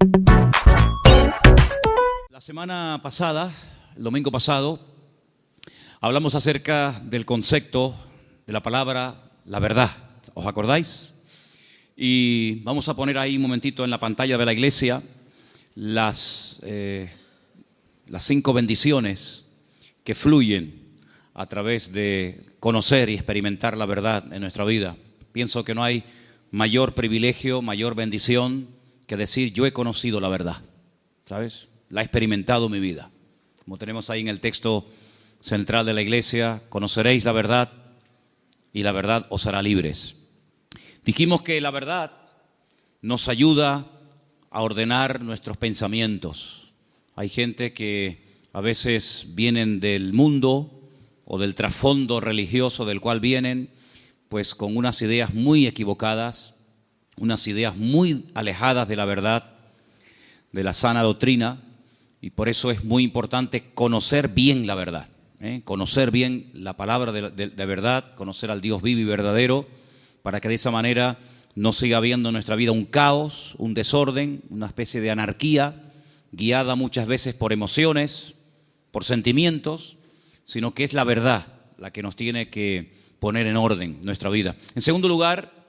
La semana pasada, el domingo pasado, hablamos acerca del concepto de la palabra la verdad. ¿Os acordáis? Y vamos a poner ahí un momentito en la pantalla de la iglesia las 5 bendiciones que fluyen a través de conocer y experimentar la verdad en nuestra vida. Pienso que no hay mayor privilegio, mayor bendición que decir yo he conocido la verdad, ¿sabes? La he experimentado en mi vida. Como tenemos ahí en el texto central de la iglesia, conoceréis la verdad y la verdad os hará libres. Dijimos que la verdad nos ayuda a ordenar nuestros pensamientos. Hay gente que a veces vienen del mundo o del trasfondo religioso del cual vienen, pues con unas ideas muy equivocadas, unas ideas muy alejadas de la verdad, de la sana doctrina, y por eso es muy importante conocer bien la verdad, conocer bien la palabra de verdad, conocer al Dios vivo y verdadero, para que de esa manera no siga habiendo en nuestra vida un caos, un desorden, una especie de anarquía, guiada muchas veces por emociones, por sentimientos, sino que es la verdad la que nos tiene que poner en orden nuestra vida. En segundo lugar,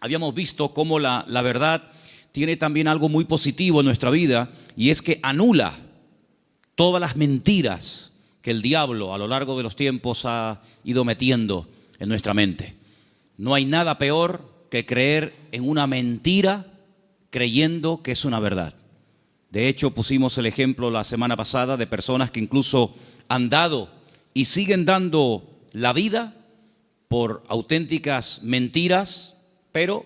habíamos visto cómo la verdad tiene también algo muy positivo en nuestra vida, y es que anula todas las mentiras que el diablo a lo largo de los tiempos ha ido metiendo en nuestra mente. No hay nada peor que creer en una mentira creyendo que es una verdad. De hecho, pusimos el ejemplo la semana pasada de personas que incluso han dado y siguen dando la vida por auténticas mentiras, pero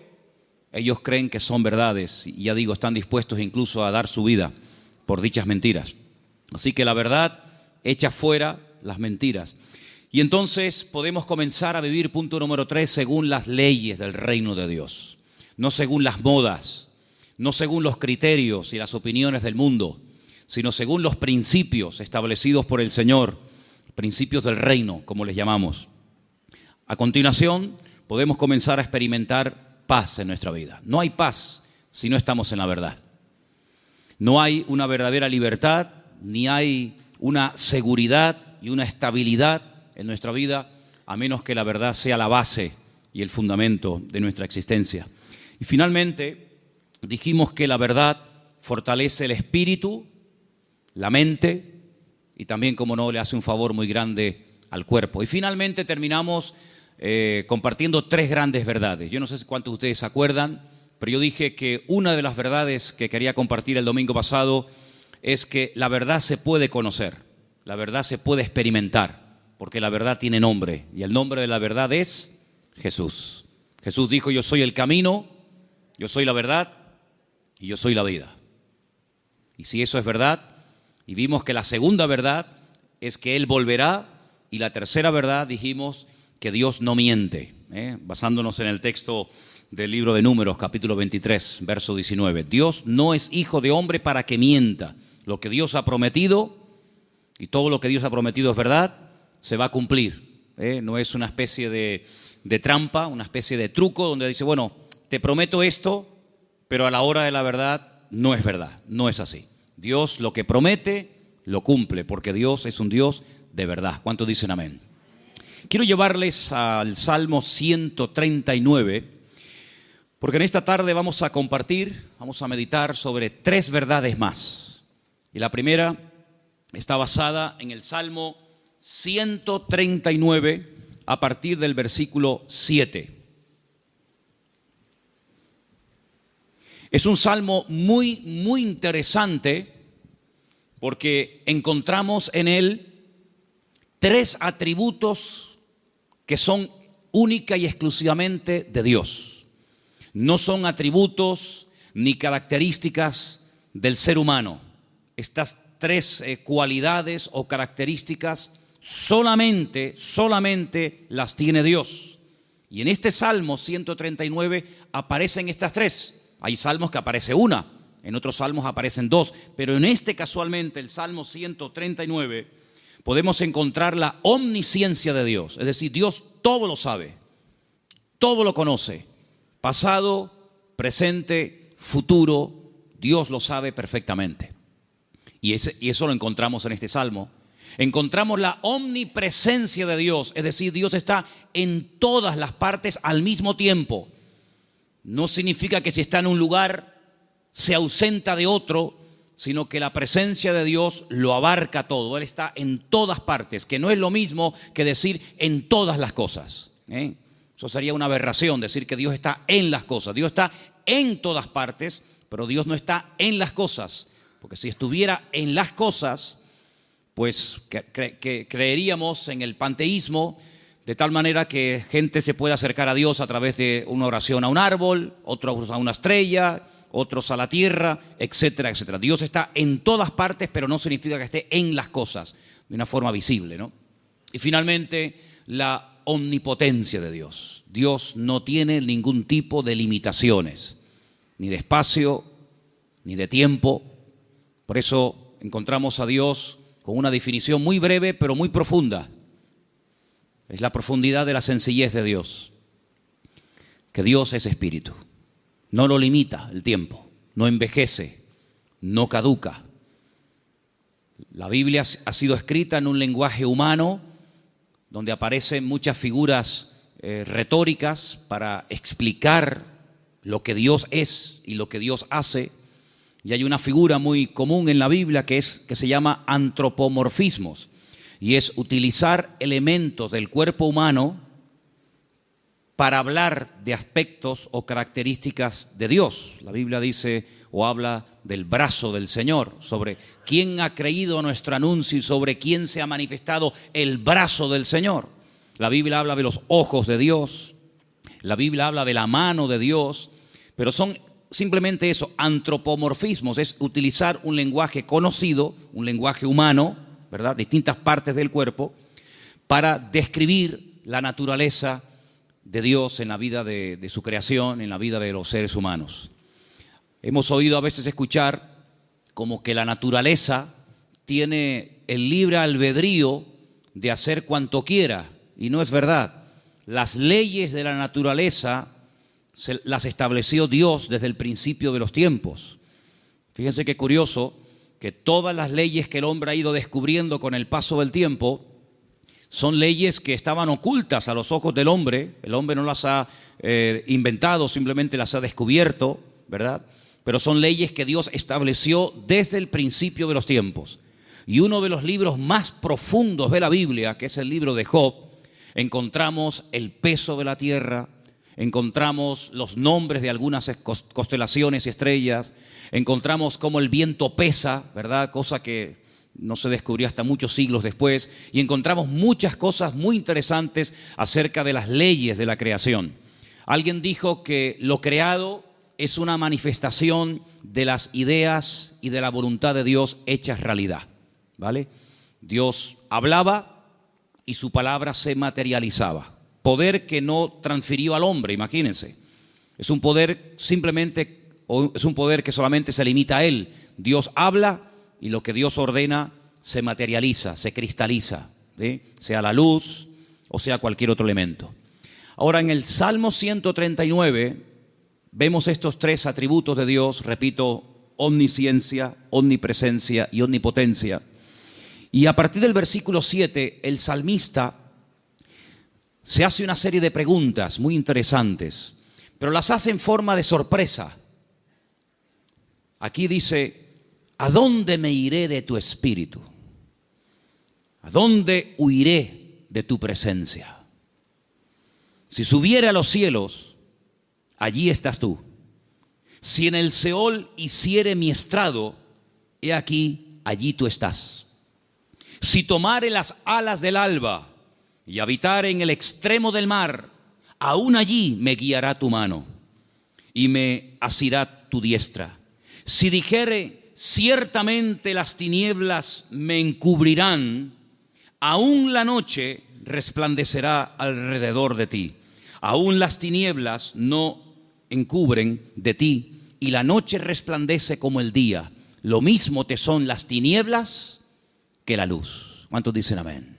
ellos creen que son verdades y ya digo, están dispuestos incluso a dar su vida por dichas mentiras. Así que la verdad echa fuera las mentiras. Y entonces podemos comenzar a vivir, punto número 3, según las leyes del reino de Dios. No según las modas, no según los criterios y las opiniones del mundo, sino según los principios establecidos por el Señor, principios del reino, como les llamamos. A continuación, podemos comenzar a experimentar paz en nuestra vida. No hay paz si no estamos en la verdad. No hay una verdadera libertad, ni hay una seguridad y una estabilidad en nuestra vida, a menos que la verdad sea la base y el fundamento de nuestra existencia. Y finalmente, dijimos que la verdad fortalece el espíritu, la mente, y también, como no, le hace un favor muy grande al cuerpo. Y finalmente terminamos compartiendo 3 grandes verdades. Yo no sé cuántos de ustedes se acuerdan, pero yo dije que una de las verdades que quería compartir el domingo pasado es que la verdad se puede conocer, la verdad se puede experimentar, porque la verdad tiene nombre, y el nombre de la verdad es Jesús. Jesús dijo, yo soy el camino, yo soy la verdad y yo soy la vida. Y si eso es verdad, y vimos que la segunda verdad es que Él volverá, y la tercera verdad dijimos que Dios no miente, basándonos en el texto del libro de Números, capítulo 23, verso 19. Dios no es hijo de hombre para que mienta. Lo que Dios ha prometido, y todo lo que Dios ha prometido es verdad, se va a cumplir. No es una especie de trampa, una especie de truco donde dice, bueno, te prometo esto, pero a la hora de la verdad no es verdad, no es así. Dios lo que promete, lo cumple, porque Dios es un Dios de verdad. ¿Cuántos dicen amén? Quiero llevarles al Salmo 139, porque en esta tarde vamos a compartir, vamos a meditar sobre 3 verdades más. Y la primera está basada en el Salmo 139 a partir del versículo 7. Es un salmo muy, muy interesante porque encontramos en él 3 atributos que son única y exclusivamente de Dios. No son atributos ni características del ser humano. Estas 3 cualidades o características solamente las tiene Dios. Y en este Salmo 139 aparecen estas 3. Hay salmos que aparece una, en otros salmos aparecen 2, pero en este casualmente, el Salmo 139, podemos encontrar la omnisciencia de Dios. Es decir, Dios todo lo sabe, todo lo conoce, pasado, presente, futuro, Dios lo sabe perfectamente. Y eso lo encontramos en este salmo. Encontramos la omnipresencia de Dios, es decir, Dios está en todas las partes al mismo tiempo. No significa que si está en un lugar se ausenta de otro, sino que la presencia de Dios lo abarca todo. Él está en todas partes, que no es lo mismo que decir en todas las cosas. Eso sería una aberración, decir que Dios está en las cosas. Dios está en todas partes, pero Dios no está en las cosas. Porque si estuviera en las cosas, pues que creeríamos en el panteísmo, de tal manera que gente se puede acercar a Dios a través de una oración a un árbol, otros a una estrella, otros a la tierra, etcétera, etcétera. Dios está en todas partes, pero no significa que esté en las cosas, de una forma visible, ¿no? Y finalmente, la omnipotencia de Dios. Dios no tiene ningún tipo de limitaciones, ni de espacio, ni de tiempo. Por eso encontramos a Dios con una definición muy breve, pero muy profunda. Es la profundidad de la sencillez de Dios. Que Dios es espíritu. No lo limita el tiempo, no envejece, no caduca. La Biblia ha sido escrita en un lenguaje humano donde aparecen muchas figuras retóricas para explicar lo que Dios es y lo que Dios hace. Y hay una figura muy común en la Biblia que se llama antropomorfismos, y es utilizar elementos del cuerpo humano para hablar de aspectos o características de Dios. La Biblia dice o habla del brazo del Señor, sobre quién ha creído nuestro anuncio y sobre quién se ha manifestado el brazo del Señor. La Biblia habla de los ojos de Dios, la Biblia habla de la mano de Dios, pero son simplemente eso, antropomorfismos, es utilizar un lenguaje conocido, un lenguaje humano, ¿verdad?, distintas partes del cuerpo, para describir la naturaleza de Dios en la vida de su creación, en la vida de los seres humanos. Hemos oído a veces escuchar como que la naturaleza tiene el libre albedrío de hacer cuanto quiera, y no es verdad. Las leyes de la naturaleza las estableció Dios desde el principio de los tiempos. Fíjense qué curioso que todas las leyes que el hombre ha ido descubriendo con el paso del tiempo son leyes que estaban ocultas a los ojos del hombre. El hombre no las ha inventado, simplemente las ha descubierto, ¿verdad? Pero son leyes que Dios estableció desde el principio de los tiempos. Y uno de los libros más profundos de la Biblia, que es el libro de Job, encontramos el peso de la tierra, encontramos los nombres de algunas constelaciones y estrellas, encontramos cómo el viento pesa, ¿verdad? Cosa que no se descubrió hasta muchos siglos después, y encontramos muchas cosas muy interesantes acerca de las leyes de la creación. Alguien dijo que lo creado es una manifestación de las ideas y de la voluntad de Dios hechas realidad, ¿vale? Dios hablaba y su palabra se materializaba. Poder que no transfirió al hombre, imagínense. Es un poder simplemente, o es un poder que solamente se limita a él. Dios habla y lo que Dios ordena se materializa, se cristaliza, ¿sí? Sea la luz o sea cualquier otro elemento. Ahora, en el Salmo 139 vemos estos tres atributos de Dios, repito, omnisciencia, omnipresencia y omnipotencia. Y a partir del versículo 7, el salmista se hace una serie de preguntas muy interesantes, pero las hace en forma de sorpresa. Aquí dice: ¿a dónde me iré de tu espíritu? ¿A dónde huiré de tu presencia? Si subiere a los cielos, allí estás tú. Si en el Seol hiciere mi estrado, he aquí, allí tú estás. Si tomare las alas del alba y habitar en el extremo del mar, aún allí me guiará tu mano y me asirá tu diestra. Si dijere, ciertamente las tinieblas me encubrirán, aún la noche resplandecerá alrededor de ti. Aún las tinieblas no encubren de ti, y la noche resplandece como el día. Lo mismo te son las tinieblas que la luz. ¿Cuántos dicen amén?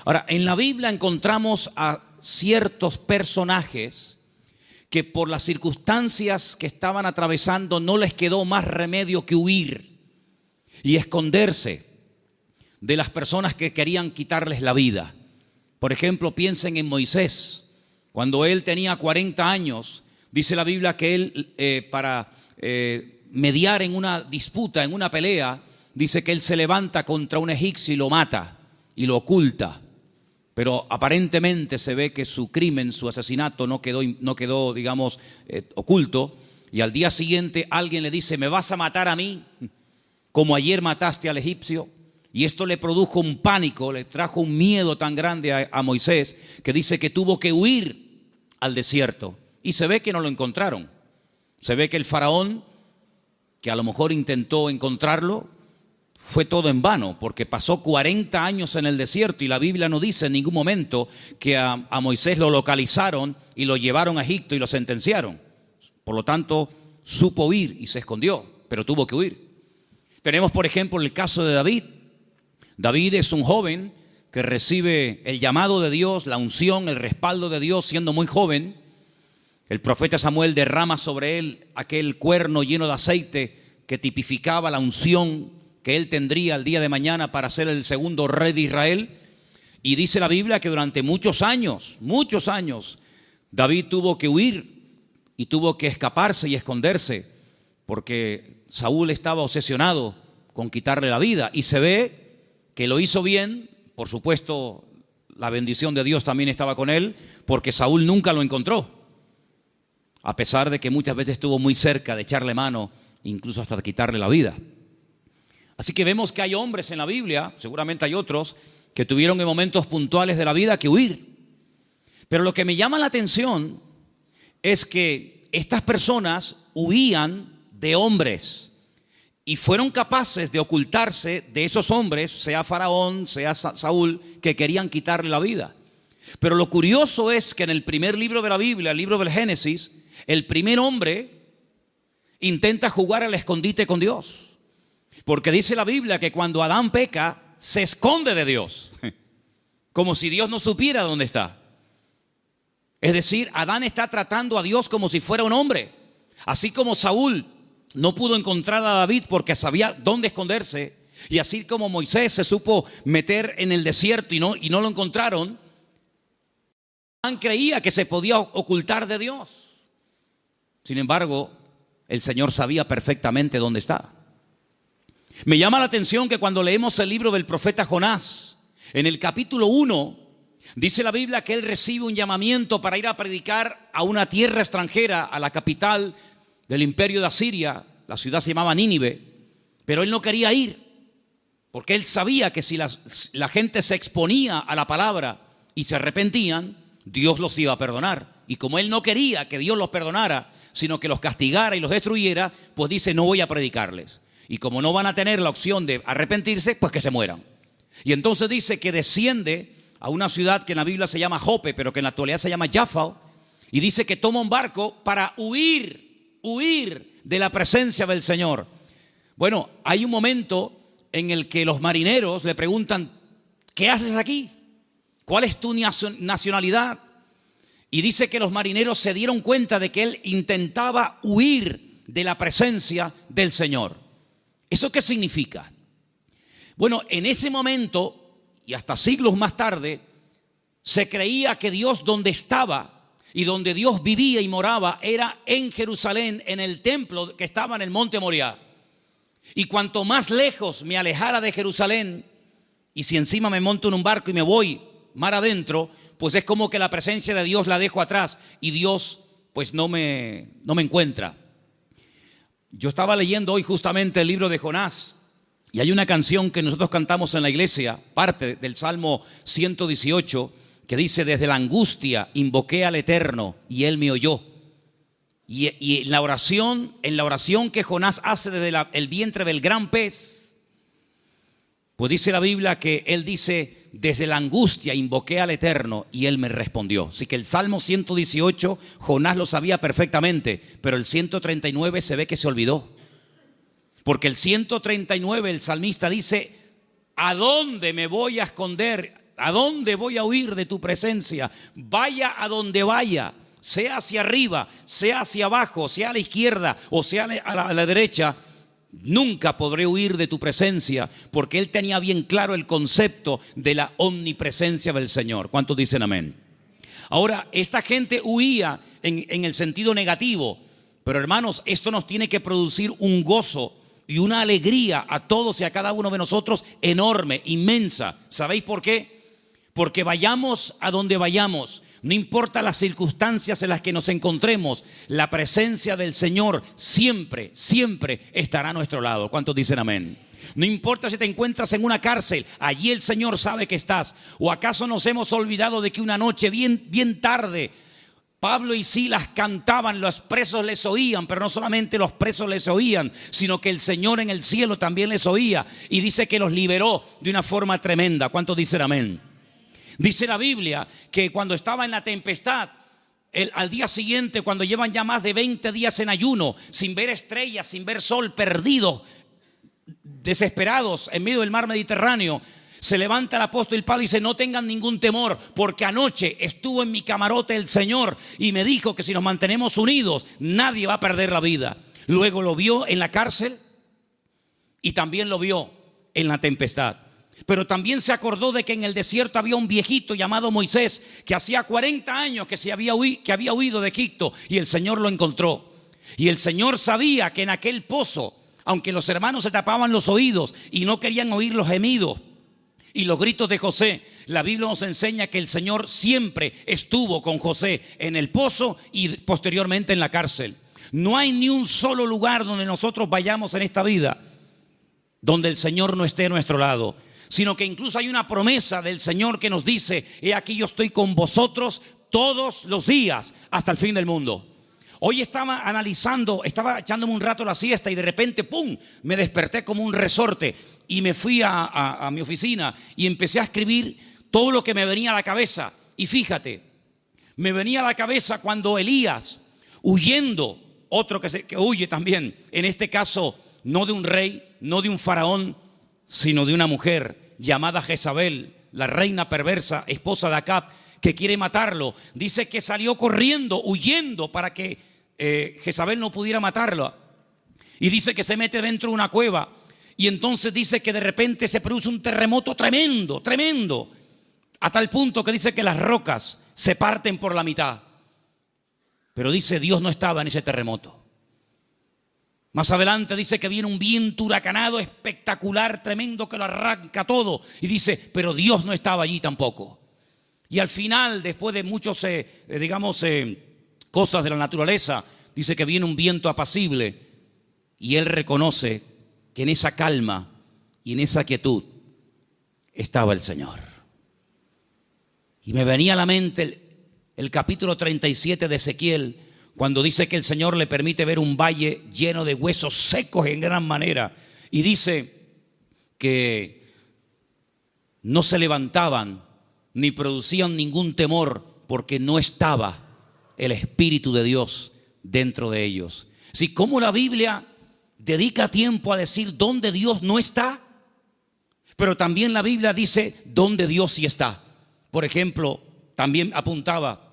Ahora, en la Biblia encontramos a ciertos personajes que por las circunstancias que estaban atravesando no les quedó más remedio que huir y esconderse de las personas que querían quitarles la vida. Por ejemplo, piensen en Moisés. Cuando él tenía 40 años, dice la Biblia que él para mediar en una disputa, en una pelea, dice que él se levanta contra un egipcio y lo mata y lo oculta. Pero aparentemente se ve que su crimen, su asesinato no quedó, digamos, oculto. Y al día siguiente alguien le dice: ¿me vas a matar a mí como ayer mataste al egipcio? Y esto le produjo un pánico, le trajo un miedo tan grande a Moisés, que dice que tuvo que huir al desierto. Y se ve que no lo encontraron. Se ve que el faraón, que a lo mejor intentó encontrarlo, fue todo en vano, porque pasó 40 años en el desierto y la Biblia no dice en ningún momento que a Moisés lo localizaron y lo llevaron a Egipto y lo sentenciaron. Por lo tanto, supo huir y se escondió, pero tuvo que huir. Tenemos, por ejemplo, el caso de David. David es un joven que recibe el llamado de Dios, la unción, el respaldo de Dios siendo muy joven. El profeta Samuel derrama sobre él aquel cuerno lleno de aceite que tipificaba la unción que él tendría el día de mañana para ser el segundo rey de Israel. Y dice la Biblia que durante muchos años, David tuvo que huir y tuvo que escaparse y esconderse, porque Saúl estaba obsesionado con quitarle la vida. Y se ve que lo hizo bien, por supuesto, la bendición de Dios también estaba con él, porque Saúl nunca lo encontró, a pesar de que muchas veces estuvo muy cerca de echarle mano, incluso hasta de quitarle la vida. Así que vemos que hay hombres en la Biblia, seguramente hay otros, que tuvieron en momentos puntuales de la vida que huir. Pero lo que me llama la atención es que estas personas huían de hombres y fueron capaces de ocultarse de esos hombres, sea Faraón, sea Saúl, que querían quitarle la vida. Pero lo curioso es que en el primer libro de la Biblia, el libro del Génesis, el primer hombre intenta jugar al escondite con Dios. Porque dice la Biblia que cuando Adán peca, se esconde de Dios, como si Dios no supiera dónde está. Es decir, Adán está tratando a Dios como si fuera un hombre. Así como Saúl no pudo encontrar a David porque sabía dónde esconderse, y así como Moisés se supo meter en el desierto y no lo encontraron, Adán creía que se podía ocultar de Dios. Sin embargo, el Señor sabía perfectamente dónde está. Me llama la atención que cuando leemos el libro del profeta Jonás, en el capítulo 1, dice la Biblia que él recibe un llamamiento para ir a predicar a una tierra extranjera, a la capital del imperio de Asiria. La ciudad se llamaba Nínive, pero él no quería ir, porque él sabía que si la gente se exponía a la palabra y se arrepentían, Dios los iba a perdonar. Y como él no quería que Dios los perdonara, sino que los castigara y los destruyera, pues dice: no voy a predicarles. Y como no van a tener la opción de arrepentirse, pues que se mueran. Y entonces dice que desciende a una ciudad que en la Biblia se llama Jope, pero que en la actualidad se llama Jaffa, y dice que toma un barco para huir de la presencia del Señor. Bueno, hay un momento en el que los marineros le preguntan: ¿qué haces aquí? ¿Cuál es tu nacionalidad? Y dice que los marineros se dieron cuenta de que él intentaba huir de la presencia del Señor. ¿Eso qué significa? Bueno, en ese momento y hasta siglos más tarde, se creía que Dios donde estaba y donde Dios vivía y moraba era en Jerusalén, en el templo que estaba en el monte Moriah. Y cuanto más lejos me alejara de Jerusalén, y si encima me monto en un barco y me voy mar adentro, pues es como que la presencia de Dios la dejo atrás y Dios pues no me encuentra. Yo estaba leyendo hoy justamente el libro de Jonás, y hay una canción que nosotros cantamos en la iglesia, parte del Salmo 118, que dice: desde la angustia invoqué al Eterno y Él me oyó. Y en la oración que Jonás hace desde el vientre del gran pez, pues dice la Biblia que él dice: desde la angustia invoqué al Eterno y Él me respondió. Así que el Salmo 118 Jonás lo sabía perfectamente, pero el 139 se ve que se olvidó. Porque el 139 el salmista dice: ¿a dónde me voy a esconder? ¿A dónde voy a huir de tu presencia? Vaya a donde vaya, sea hacia arriba, sea hacia abajo, sea a la izquierda o sea a la derecha, nunca podré huir de tu presencia, porque él tenía bien claro el concepto de la omnipresencia del Señor. ¿Cuántos dicen amén? Ahora, esta gente huía en el sentido negativo, pero hermanos, esto nos tiene que producir un gozo y una alegría a todos y a cada uno de nosotros enorme, inmensa. ¿Sabéis por qué? Porque vayamos a donde vayamos, no importa las circunstancias en las que nos encontremos, la presencia del Señor siempre, siempre estará a nuestro lado. ¿Cuántos dicen amén? No importa si te encuentras en una cárcel, allí el Señor sabe que estás. ¿O acaso nos hemos olvidado de que una noche bien tarde Pablo y Silas cantaban, los presos les oían, pero no solamente los presos les oían, sino que el Señor en el cielo también les oía, y dice que los liberó de una forma tremenda? ¿Cuántos dicen amén? Dice la Biblia que cuando estaba en la tempestad, al día siguiente, cuando llevan ya más de 20 días en ayuno, sin ver estrellas, sin ver sol, perdidos, desesperados en medio del mar Mediterráneo, se levanta el apóstol Pablo y dice: no tengan ningún temor, porque anoche estuvo en mi camarote el Señor y me dijo que si nos mantenemos unidos, nadie va a perder la vida. Luego lo vio en la cárcel y también lo vio en la tempestad. Pero también se acordó de que en el desierto había un viejito llamado Moisés, que hacía 40 años que había huido de Egipto, y el Señor lo encontró. Y el Señor sabía que en aquel pozo, aunque los hermanos se tapaban los oídos y no querían oír los gemidos y los gritos de José, la Biblia nos enseña que el Señor siempre estuvo con José en el pozo y posteriormente en la cárcel. No hay ni un solo lugar donde nosotros vayamos en esta vida donde el Señor no esté a nuestro lado, sino que incluso hay una promesa del Señor que nos dice: he aquí yo estoy con vosotros todos los días hasta el fin del mundo. Hoy estaba analizando, estaba echándome un rato la siesta y de repente ¡pum!, me desperté como un resorte y me fui a mi oficina y empecé a escribir todo lo que me venía a la cabeza. Y fíjate, me venía a la cabeza cuando Elías, huyendo, otro que huye también, en este caso no de un rey, no de un faraón, sino de una mujer llamada Jezabel, la reina perversa, esposa de Acab, que quiere matarlo. Dice que salió corriendo, huyendo, para que Jezabel no pudiera matarlo. Y dice que se mete dentro de una cueva. Y entonces dice que de repente se produce un terremoto tremendo, tremendo, a tal punto que dice que las rocas se parten por la mitad. Pero dice, Dios no estaba en ese terremoto. Más adelante dice que viene un viento huracanado espectacular, tremendo, que lo arranca todo. Y dice, pero Dios no estaba allí tampoco. Y al final, después de muchos, cosas de la naturaleza, dice que viene un viento apacible. Y él reconoce que en esa calma y en esa quietud estaba el Señor. Y me venía a la mente el capítulo 37 de Ezequiel, cuando dice que el Señor le permite ver un valle lleno de huesos secos en gran manera. Y dice que no se levantaban ni producían ningún temor, porque no estaba el Espíritu de Dios dentro de ellos. Si como la Biblia dedica tiempo a decir dónde Dios no está, pero también la Biblia dice dónde Dios sí está. Por ejemplo, también apuntaba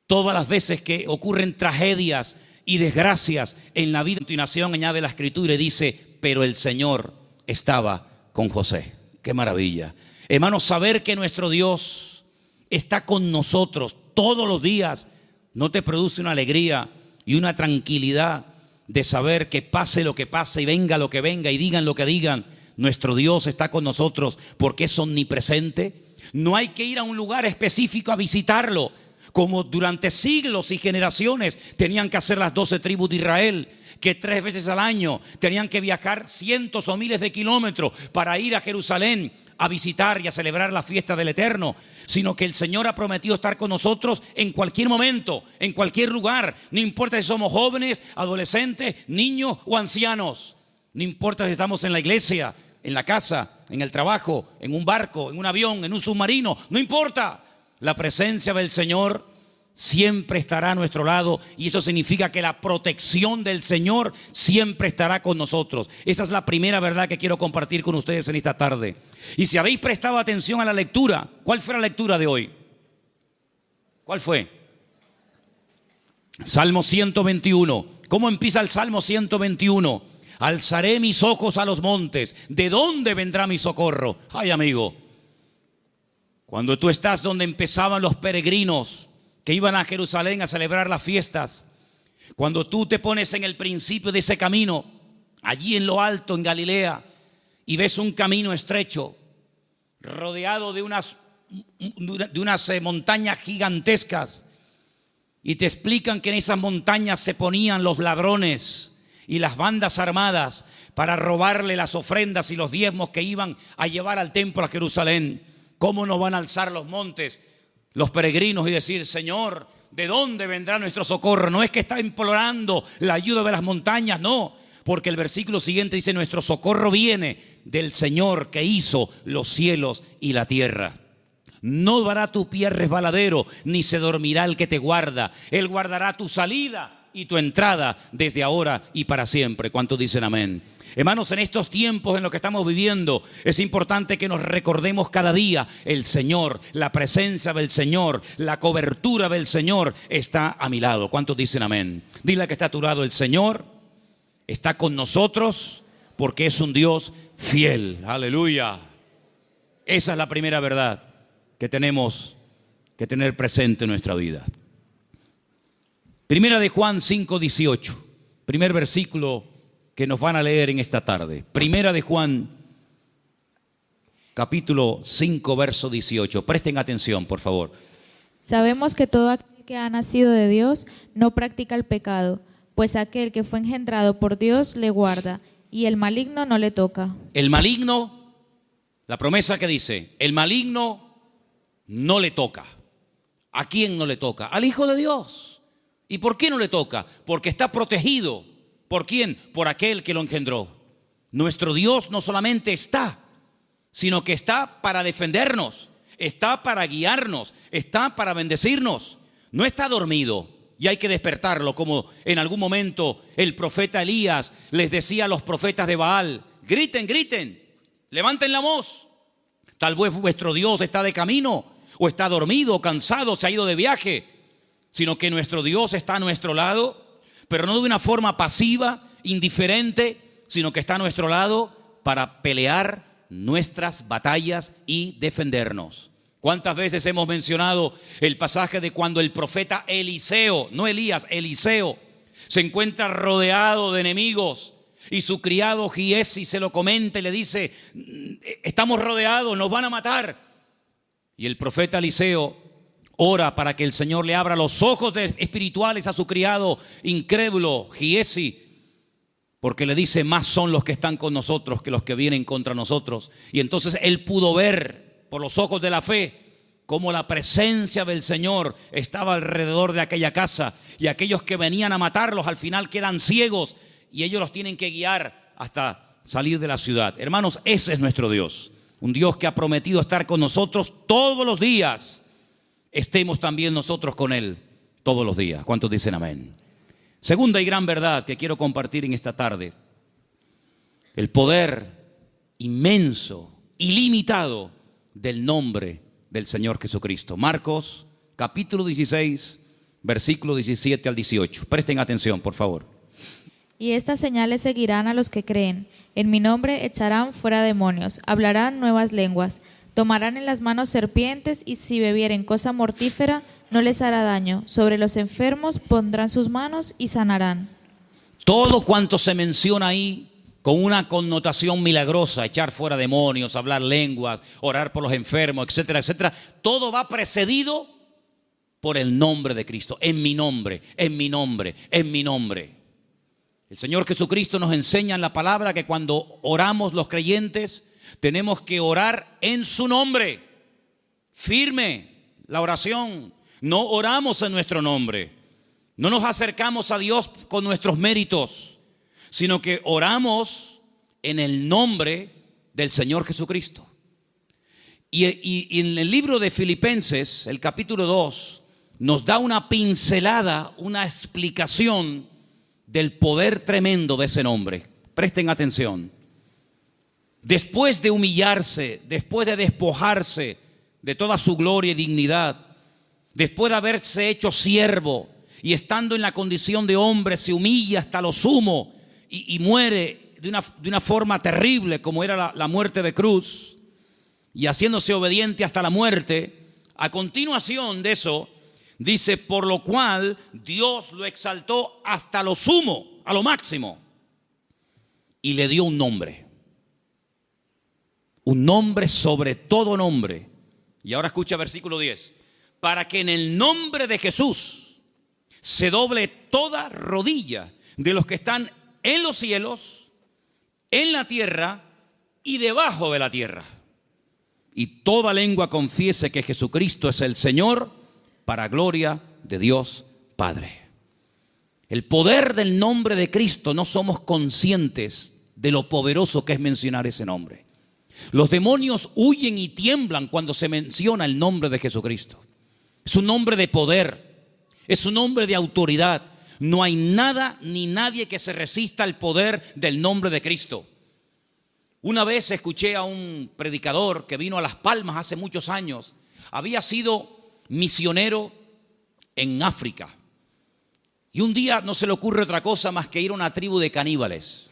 todas las veces que ocurren tragedias y desgracias en la vida. A continuación añade la Escritura y dice, pero el Señor estaba con José. ¡Qué maravilla! Hermanos, saber que nuestro Dios está con nosotros todos los días, ¿no te produce una alegría y una tranquilidad de saber que pase lo que pase y venga lo que venga y digan lo que digan, nuestro Dios está con nosotros porque es omnipresente? No hay que ir a un lugar específico a visitarlo, como durante siglos y generaciones tenían que hacer las 12 tribus de Israel, que 3 veces al año tenían que viajar cientos o miles de kilómetros para ir a Jerusalén a visitar y a celebrar la fiesta del Eterno, sino que el Señor ha prometido estar con nosotros en cualquier momento, en cualquier lugar. No importa si somos jóvenes, adolescentes, niños o ancianos. No importa si estamos en la iglesia, en la casa, en el trabajo, en un barco, en un avión, en un submarino. No importa. La presencia del Señor siempre estará a nuestro lado, y eso significa que la protección del Señor siempre estará con nosotros. Esa es la primera verdad que quiero compartir con ustedes en esta tarde. Y si habéis prestado atención a la lectura, ¿cuál fue la lectura de hoy? ¿Cuál fue? Salmo 121. ¿Cómo empieza el Salmo 121? Alzaré mis ojos a los montes. ¿De dónde vendrá mi socorro? Ay, amigo, cuando tú estás donde empezaban los peregrinos que iban a Jerusalén a celebrar las fiestas, cuando tú te pones en el principio de ese camino, allí en lo alto, en Galilea, y ves un camino estrecho, rodeado de unas montañas gigantescas, y te explican que en esas montañas se ponían los ladrones y las bandas armadas para robarle las ofrendas y los diezmos que iban a llevar al templo a Jerusalén. ¿Cómo nos van a alzar los montes los peregrinos y decir: Señor, ¿de dónde vendrá nuestro socorro? No es que está implorando la ayuda de las montañas, no, porque el versículo siguiente dice: nuestro socorro viene del Señor que hizo los cielos y la tierra. No dará tu pie resbaladero, ni se dormirá el que te guarda. Él guardará tu salida y tu entrada desde ahora y para siempre. ¿Cuántos dicen amén? Hermanos, en estos tiempos en los que estamos viviendo, es importante que nos recordemos cada día: el Señor, la presencia del Señor, la cobertura del Señor está a mi lado. ¿Cuántos dicen amén? Dile que está a tu lado: el Señor está con nosotros porque es un Dios fiel. Aleluya. Esa es la primera verdad que tenemos que tener presente en nuestra vida. Primera de Juan 5:18, primer versículo que nos van a leer en esta tarde. Primera de Juan, capítulo 5, verso 18. Presten atención, por favor. Sabemos que todo aquel que ha nacido de Dios no practica el pecado, pues aquel que fue engendrado por Dios le guarda, y el maligno no le toca. El maligno, la promesa que dice: el maligno no le toca. ¿A quién no le toca? Al Hijo de Dios. ¿Y por qué no le toca? Porque está protegido. ¿Por quién? Por aquel que lo engendró. Nuestro Dios no solamente está, sino que está para defendernos, está para guiarnos, está para bendecirnos. No está dormido y hay que despertarlo, como en algún momento el profeta Elías les decía a los profetas de Baal: griten, griten, levanten la voz. Tal vez vuestro Dios está de camino, o está dormido, o cansado, se ha ido de viaje. Sino que nuestro Dios está a nuestro lado, pero no de una forma pasiva, indiferente, sino que está a nuestro lado para pelear nuestras batallas y defendernos. ¿Cuántas veces hemos mencionado el pasaje de cuando el profeta Eliseo, no Elías, Eliseo, se encuentra rodeado de enemigos y su criado Giesi se lo comenta y le dice: estamos rodeados, nos van a matar? Y el profeta Eliseo ora para que el Señor le abra los ojos espirituales a su criado incrédulo Giesi, porque le dice: más son los que están con nosotros que los que vienen contra nosotros. Y entonces él pudo ver por los ojos de la fe cómo la presencia del Señor estaba alrededor de aquella casa, y aquellos que venían a matarlos al final quedan ciegos y ellos los tienen que guiar hasta salir de la ciudad. Hermanos, ese es nuestro Dios, un Dios que ha prometido estar con nosotros todos los días. Estemos también nosotros con Él todos los días. ¿Cuántos dicen amén? Segunda y gran verdad que quiero compartir en esta tarde: el poder inmenso, ilimitado del nombre del Señor Jesucristo. Marcos capítulo 16, versículo 17 al 18. Presten atención, por favor. Y estas señales seguirán a los que creen. En mi nombre echarán fuera demonios, hablarán nuevas lenguas, tomarán en las manos serpientes, y si bebieren cosa mortífera no les hará daño. Sobre los enfermos pondrán sus manos y sanarán. Todo cuanto se menciona ahí con una connotación milagrosa: echar fuera demonios, hablar lenguas, orar por los enfermos, etcétera, etcétera, todo va precedido por el nombre de Cristo. En mi nombre, en mi nombre, en mi nombre. El Señor Jesucristo nos enseña en la palabra que cuando oramos los creyentes tenemos que orar en su nombre. Firme la oración. No oramos en nuestro nombre. No nos acercamos a Dios con nuestros méritos, sino que oramos en el nombre del Señor Jesucristo. Y en el libro de Filipenses, el capítulo 2, nos da una pincelada, una explicación del poder tremendo de ese nombre. Presten atención. Después de humillarse, después de despojarse de toda su gloria y dignidad, después de haberse hecho siervo y estando en la condición de hombre se humilla hasta lo sumo y muere de una forma terrible como era la muerte de cruz, y haciéndose obediente hasta la muerte, a continuación de eso dice, por lo cual Dios lo exaltó hasta lo sumo, a lo máximo, y le dio un nombre sobre todo nombre. Y ahora escucha versículo 10, para que en el nombre de Jesús se doble toda rodilla de los que están en los cielos, en la tierra y debajo de la tierra, y toda lengua confiese que Jesucristo es el Señor, para gloria de Dios Padre. El poder del nombre de Cristo, no somos conscientes de lo poderoso que es mencionar ese nombre. Los demonios huyen y tiemblan cuando se menciona el nombre de Jesucristo. Es un nombre de poder, es un nombre de autoridad. No hay nada ni nadie que se resista al poder del nombre de Cristo. Una vez escuché a un predicador que vino a Las Palmas hace muchos años. Había sido misionero en África. Y un día no se le ocurre otra cosa más que ir a una tribu de caníbales.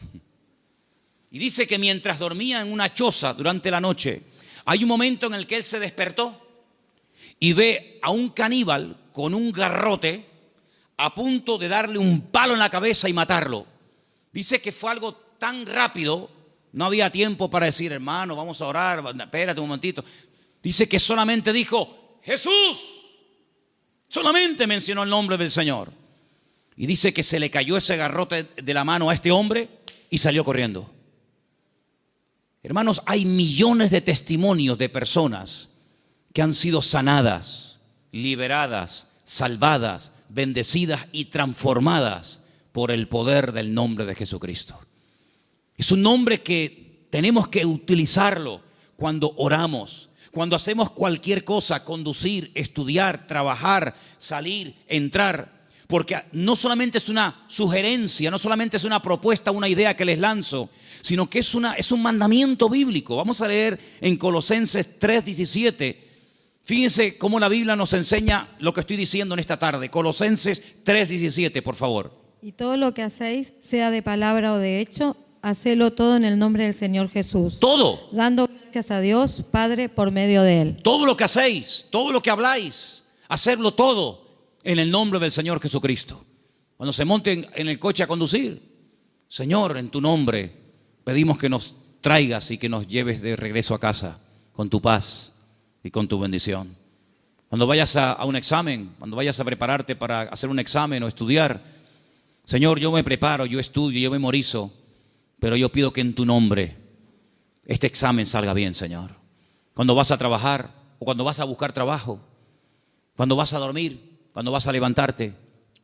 Y dice que mientras dormía en una choza durante la noche, hay un momento en el que él se despertó y ve a un caníbal con un garrote a punto de darle un palo en la cabeza y matarlo. Dice que fue algo tan rápido, no había tiempo para decir, hermano, vamos a orar, espérate un momentito. Dice que solamente dijo, Jesús. Solamente mencionó el nombre del Señor. Y dice que se le cayó ese garrote de la mano a este hombre y salió corriendo. Hermanos, hay millones de testimonios de personas que han sido sanadas, liberadas, salvadas, bendecidas y transformadas por el poder del nombre de Jesucristo. Es un nombre que tenemos que utilizarlo cuando oramos, cuando hacemos cualquier cosa, conducir, estudiar, trabajar, salir, entrar. Porque no solamente es una sugerencia, no solamente es una propuesta, una idea que les lanzo, sino que es un mandamiento bíblico. Vamos a leer en Colosenses 3:17. Fíjense cómo la Biblia nos enseña lo que estoy diciendo en esta tarde. Colosenses 3:17, por favor. Y todo lo que hacéis, sea de palabra o de hecho, hacedlo todo en el nombre del Señor Jesús. Todo. Dando gracias a Dios, Padre, por medio de Él. Todo lo que hacéis, todo lo que habláis, hacerlo todo en el nombre del Señor Jesucristo. Cuando se monten en el coche a conducir, Señor, en tu nombre pedimos que nos traigas y que nos lleves de regreso a casa con tu paz y con tu bendición. Cuando vayas a un examen, cuando vayas a prepararte para hacer un examen o estudiar, Señor, yo me preparo, yo estudio, yo memorizo, pero yo pido que en tu nombre este examen salga bien, Señor. Cuando vas a trabajar o cuando vas a buscar trabajo, cuando vas a dormir, cuando vas a levantarte,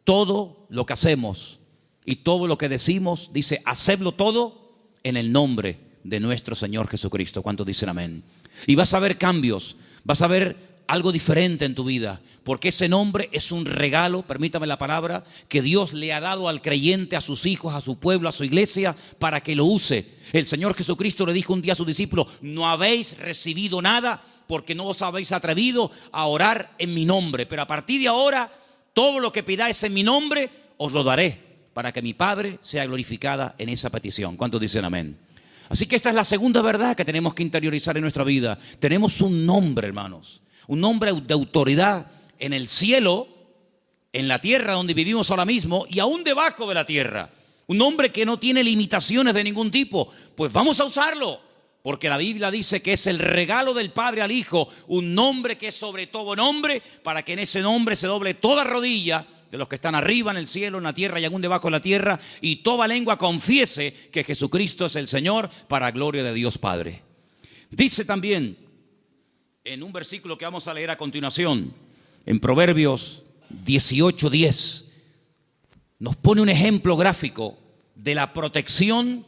todo lo que hacemos y todo lo que decimos, dice, hacedlo todo en el nombre de nuestro Señor Jesucristo. ¿Cuántos dicen amén? Y vas a ver cambios, vas a ver algo diferente en tu vida, porque ese nombre es un regalo, permítame la palabra, que Dios le ha dado al creyente, a sus hijos, a su pueblo, a su iglesia, para que lo use. El Señor Jesucristo le dijo un día a sus discípulos, no habéis recibido nada porque no os habéis atrevido a orar en mi nombre, pero a partir de ahora, todo lo que pidáis en mi nombre, os lo daré, para que mi Padre sea glorificada en esa petición. ¿Cuántos dicen amén? Así que esta es la segunda verdad que tenemos que interiorizar en nuestra vida. Tenemos un nombre, hermanos, un nombre de autoridad en el cielo, en la tierra donde vivimos ahora mismo y aún debajo de la tierra. Un nombre que no tiene limitaciones de ningún tipo. Pues vamos a usarlo, porque la Biblia dice que es el regalo del Padre al Hijo, un nombre que es sobre todo nombre, para que en ese nombre se doble toda rodilla de los que están arriba en el cielo, en la tierra y aún debajo de la tierra, y toda lengua confiese que Jesucristo es el Señor, para gloria de Dios Padre. Dice también en un versículo que vamos a leer a continuación, en Proverbios 18:10, nos pone un ejemplo gráfico de la protección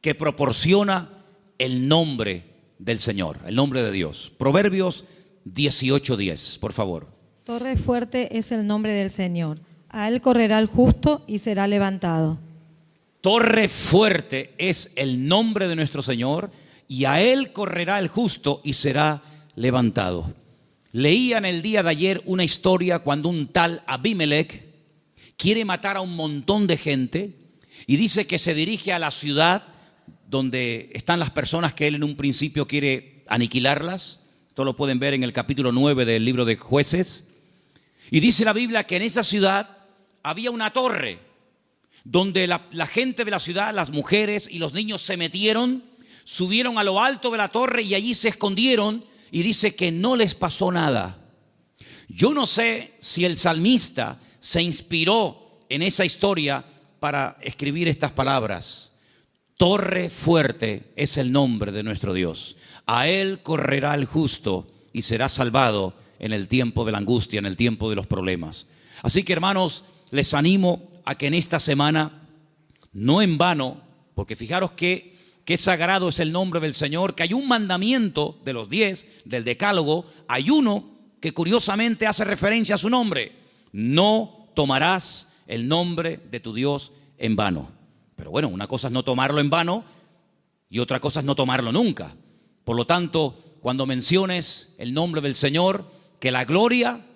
que proporciona el nombre del Señor, el nombre de Dios. Proverbios 18:10, por favor. Torre fuerte es el nombre del Señor. A Él correrá el justo y será levantado. Torre fuerte es el nombre de nuestro Señor, y a Él correrá el justo y será levantado. Leía en el día de ayer una historia cuando un tal Abimelech quiere matar a un montón de gente y dice que se dirige a la ciudad donde están las personas que él en un principio quiere aniquilarlas. Esto lo pueden ver en el capítulo 9 del libro de Jueces. Y dice la Biblia que en esa ciudad había una torre donde la gente de la ciudad, las mujeres y los niños se metieron, subieron a lo alto de la torre y allí se escondieron, y dice que no les pasó nada. Yo no sé si el salmista se inspiró en esa historia para escribir estas palabras. Torre fuerte es el nombre de nuestro Dios. A él correrá el justo y será salvado en el tiempo de la angustia, en el tiempo de los problemas. Así que, hermanos, les animo a que en esta semana, no en vano, porque fijaros que sagrado es el nombre del Señor, que hay un mandamiento de los 10, del decálogo, hay uno que curiosamente hace referencia a su nombre: no tomarás el nombre de tu Dios en vano. Pero bueno, una cosa es no tomarlo en vano y otra cosa es no tomarlo nunca. Por lo tanto, cuando menciones el nombre del Señor, que la gloria,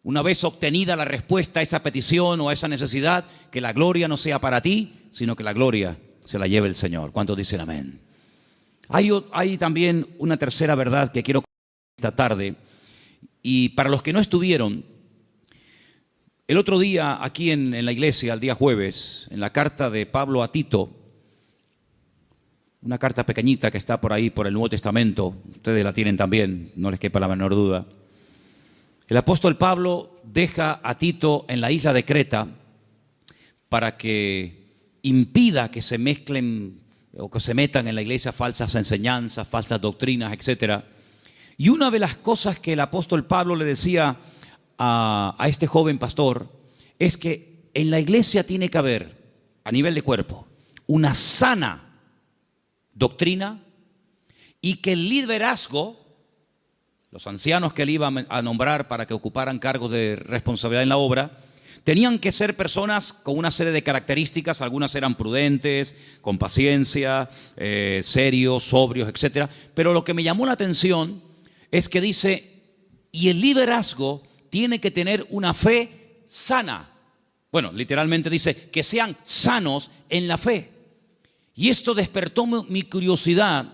una vez obtenida la respuesta a esa petición o a esa necesidad, que la gloria no sea para ti, sino que la gloria se la lleve el Señor. ¿Cuántos dicen amén? Hay también una tercera verdad que quiero compartir esta tarde. Y para los que no estuvieron, el otro día aquí en la iglesia, el día jueves, en la carta de Pablo a Tito, una carta pequeñita que está por ahí por el Nuevo Testamento, ustedes la tienen también, no les quepa la menor duda. El apóstol Pablo deja a Tito en la isla de Creta para que impida que se mezclen o que se metan en la iglesia falsas enseñanzas, falsas doctrinas, etc. Y una de las cosas que el apóstol Pablo le decía a este joven pastor es que en la iglesia tiene que haber, a nivel de cuerpo, una sana doctrina, y que el liderazgo, los ancianos que él iba a nombrar para que ocuparan cargos de responsabilidad en la obra, tenían que ser personas con una serie de características. Algunas eran prudentes, con paciencia, serios, sobrios, etc. Pero lo que me llamó la atención es que dice, y el liderazgo tiene que tener una fe sana. Bueno, literalmente dice que sean sanos en la fe. Y esto despertó mi curiosidad,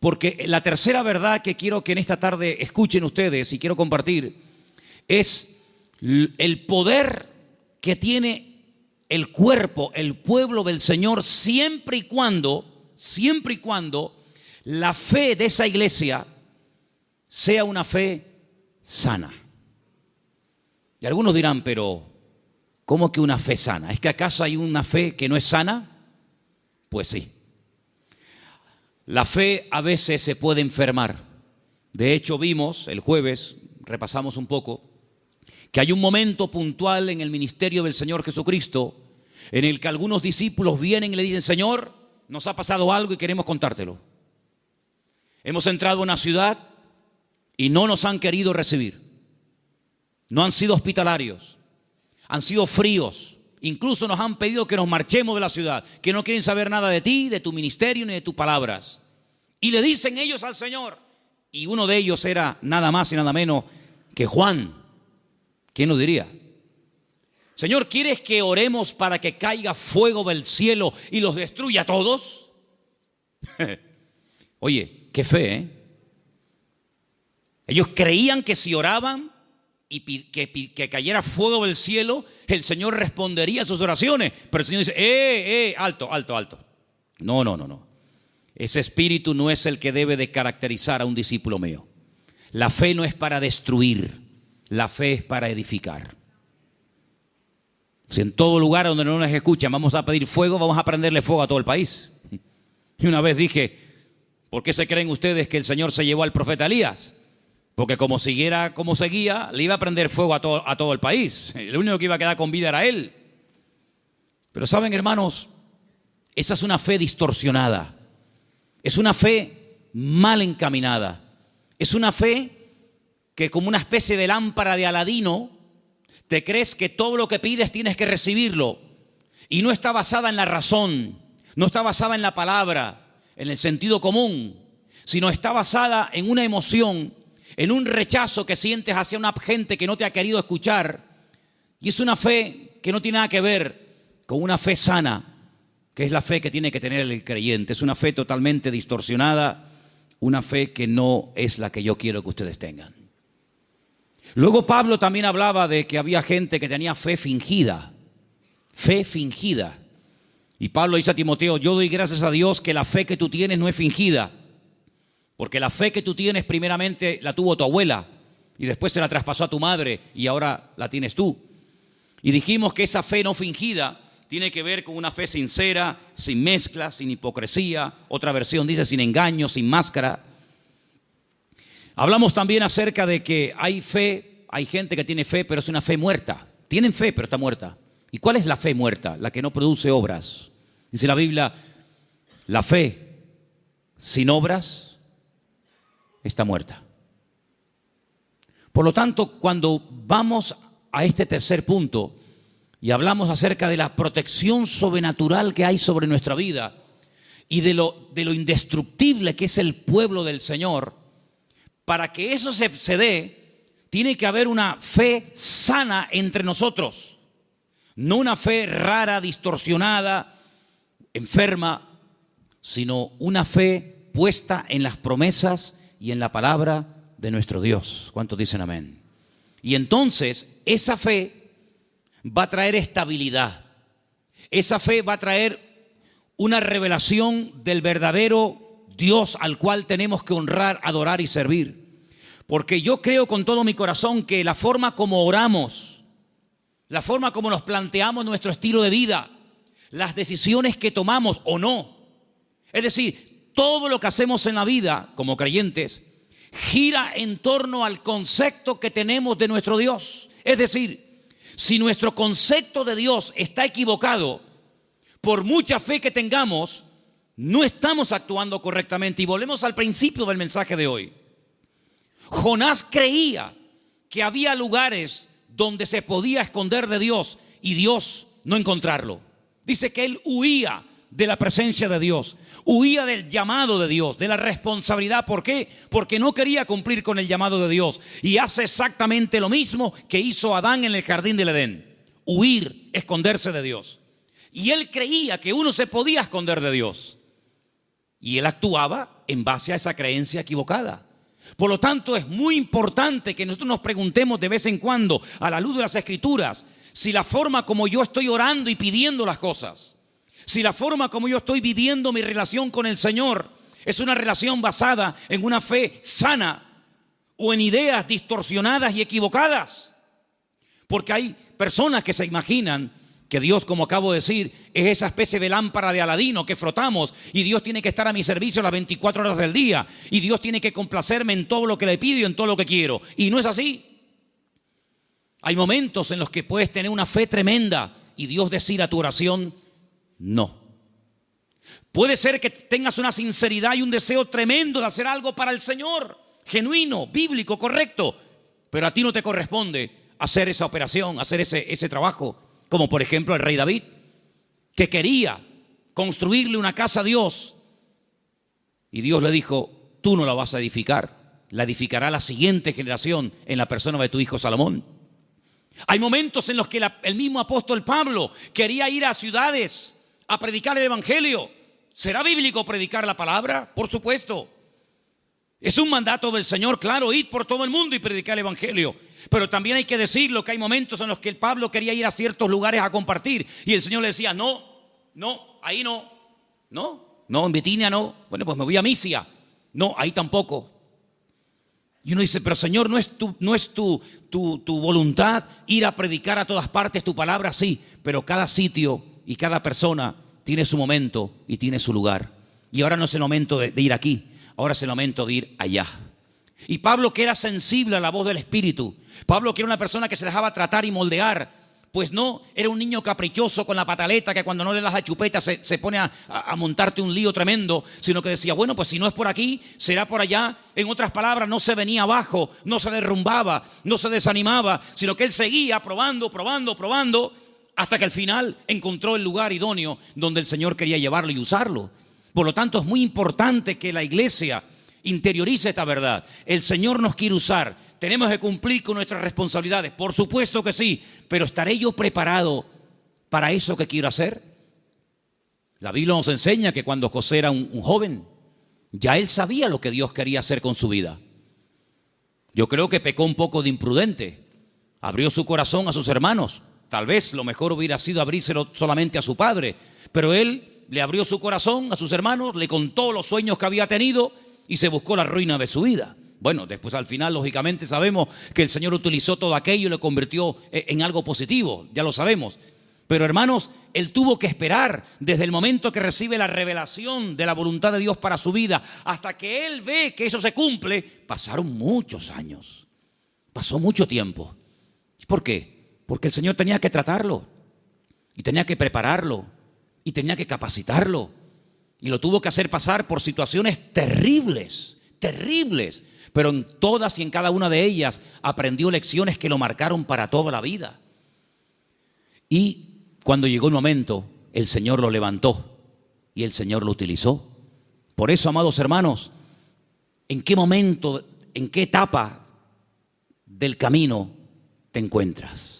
porque la tercera verdad que quiero que en esta tarde escuchen ustedes y quiero compartir es el poder que tiene el cuerpo, el pueblo del Señor, siempre y cuando la fe de esa iglesia sea una fe sana. Y algunos dirán, pero ¿cómo que una fe sana? ¿Es que acaso hay una fe que no es sana? Pues sí. La fe a veces se puede enfermar. De hecho, vimos el jueves, repasamos un poco, que hay un momento puntual en el ministerio del Señor Jesucristo en el que algunos discípulos vienen y le dicen, Señor, nos ha pasado algo y queremos contártelo. Hemos entrado a una ciudad y no nos han querido recibir. No han sido hospitalarios, han sido fríos. Incluso nos han pedido que nos marchemos de la ciudad, que no quieren saber nada de ti, de tu ministerio ni de tus palabras. Y le dicen ellos al Señor, y uno de ellos era nada más y nada menos que Juan. ¿Quién lo diría? Señor, ¿quieres que oremos para que caiga fuego del cielo y los destruya a todos? Oye, qué fe, ¿eh? Ellos creían que si oraban y que cayera fuego del cielo, el Señor respondería a sus oraciones. Pero el Señor dice, alto. No. Ese espíritu no es el que debe de caracterizar a un discípulo mío. La fe no es para destruir, la fe es para edificar. Si en todo lugar donde no nos escuchan vamos a pedir fuego, vamos a prenderle fuego a todo el país. Y una vez dije, ¿por qué se creen ustedes que el Señor se llevó al profeta Elías? Porque como siguiera como seguía, le iba a prender fuego a todo el país. El único que iba a quedar con vida era él. Pero saben, hermanos, esa es una fe distorsionada. Es una fe mal encaminada. Es una fe que, como una especie de lámpara de Aladino, te crees que todo lo que pides tienes que recibirlo. Y no está basada en la razón, no está basada en la palabra, en el sentido común, sino está basada en una emoción, en un rechazo que sientes hacia una gente que no te ha querido escuchar. Y es una fe que no tiene nada que ver con una fe sana, que es la fe que tiene que tener el creyente. Es una fe totalmente distorsionada, una fe que no es la que yo quiero que ustedes tengan. Luego Pablo también hablaba de que había gente que tenía fe fingida. Fe fingida. Y Pablo dice a Timoteo, yo doy gracias a Dios que la fe que tú tienes no es fingida. Porque la fe que tú tienes primeramente la tuvo tu abuela y después se la traspasó a tu madre y ahora la tienes tú. Y dijimos que esa fe no fingida tiene que ver con una fe sincera, sin mezcla, sin hipocresía. Otra versión dice sin engaño, sin máscara. Hablamos también acerca de que hay fe, hay gente que tiene fe, pero es una fe muerta. Tienen fe, pero está muerta. ¿Y cuál es la fe muerta? La que no produce obras. Dice la Biblia, la fe sin obras está muerta. Por lo tanto, cuando vamos a este tercer punto y hablamos acerca de la protección sobrenatural que hay sobre nuestra vida y de lo indestructible que es el pueblo del Señor, para que eso se dé, tiene que haber una fe sana entre nosotros. No una fe rara, distorsionada, enferma, sino una fe puesta en las promesas y en la palabra de nuestro Dios. ¿Cuántos dicen amén? Y entonces esa fe va a traer estabilidad. Esa fe va a traer una revelación del verdadero Dios al cual tenemos que honrar, adorar y servir. Porque yo creo con todo mi corazón que la forma como oramos, la forma como nos planteamos nuestro estilo de vida, las decisiones que tomamos o no, es decir, todo lo que hacemos en la vida como creyentes gira en torno al concepto que tenemos de nuestro Dios. Es decir, si nuestro concepto de Dios está equivocado, por mucha fe que tengamos, no estamos actuando correctamente. Y volvemos al principio del mensaje de hoy. Jonás creía que había lugares donde se podía esconder de Dios y Dios no encontrarlo. Dice que él huía de la presencia de Dios, huía del llamado de Dios, de la responsabilidad. ¿Por qué? Porque no quería cumplir con el llamado de Dios. Y hace exactamente lo mismo que hizo Adán en el jardín del Edén: huir, esconderse de Dios. Y él creía que uno se podía esconder de Dios. Y él actuaba en base a esa creencia equivocada. Por lo tanto, es muy importante que nosotros nos preguntemos de vez en cuando, a la luz de las Escrituras, si la forma como yo estoy orando y pidiendo las cosas, si la forma como yo estoy viviendo mi relación con el Señor es una relación basada en una fe sana o en ideas distorsionadas y equivocadas. Porque hay personas que se imaginan que Dios, como acabo de decir, es esa especie de lámpara de Aladino que frotamos y Dios tiene que estar a mi servicio las 24 horas del día y Dios tiene que complacerme en todo lo que le pido y en todo lo que quiero. Y no es así. Hay momentos en los que puedes tener una fe tremenda y Dios decir a tu oración no. Puede ser que tengas una sinceridad y un deseo tremendo de hacer algo para el Señor, genuino, bíblico, correcto, pero a ti no te corresponde hacer esa operación, hacer ese trabajo. Como por ejemplo el rey David, que quería construirle una casa a Dios. Y Dios le dijo, tú no la vas a edificar, la edificará la siguiente generación en la persona de tu hijo Salomón. Hay momentos en los que el mismo apóstol Pablo quería ir a ciudades a predicar el evangelio. ¿Será bíblico predicar la palabra? Por supuesto. Es un mandato del Señor, claro, ir por todo el mundo y predicar el evangelio. Pero también hay que decirlo que hay momentos en los que el Pablo quería ir a ciertos lugares a compartir y el Señor le decía, no, ahí no, en Bitinia no. Bueno, pues me voy a Misia. No, ahí tampoco. Y uno dice, pero Señor, ¿no es tu voluntad ir a predicar a todas partes tu palabra? Sí, pero cada sitio y cada persona tiene su momento y tiene su lugar. Y ahora no es el momento de ir aquí, ahora es el momento de ir allá. Y Pablo, que era sensible a la voz del Espíritu, Pablo, que era una persona que se dejaba tratar y moldear, pues no era un niño caprichoso con la pataleta que cuando no le das la chupeta se pone a montarte un lío tremendo, sino que decía, bueno, pues si no es por aquí, será por allá. En otras palabras, no se venía abajo, no se derrumbaba, no se desanimaba, sino que él seguía probando, hasta que al final encontró el lugar idóneo donde el Señor quería llevarlo y usarlo. Por lo tanto, es muy importante que la iglesia Interioriza esta verdad. El Señor nos quiere usar. Tenemos que cumplir con nuestras responsabilidades. Por supuesto que sí, pero ¿estaré yo preparado para eso que quiero hacer? La Biblia nos enseña que cuando José era un joven, ya él sabía lo que Dios quería hacer con su vida. Yo creo que pecó un poco de imprudente. Abrió su corazón a sus hermanos. Tal vez lo mejor hubiera sido abrírselo solamente a su padre, pero él le abrió su corazón a sus hermanos, le contó los sueños que había tenido y se buscó la ruina de su vida. Bueno, después al final, lógicamente, sabemos que el Señor utilizó todo aquello y lo convirtió en algo positivo, ya lo sabemos. Pero hermanos, él tuvo que esperar desde el momento que recibe la revelación de la voluntad de Dios para su vida hasta que él ve que eso se cumple. Pasaron muchos años, pasó mucho tiempo. ¿Por qué? Porque el Señor tenía que tratarlo y tenía que prepararlo y tenía que capacitarlo y lo tuvo que hacer pasar por situaciones terribles, terribles, pero en todas y en cada una de ellas aprendió lecciones que lo marcaron para toda la vida. Y cuando llegó el momento, el Señor lo levantó y el Señor lo utilizó. Por eso, amados hermanos, ¿en qué momento, en qué etapa del camino te encuentras?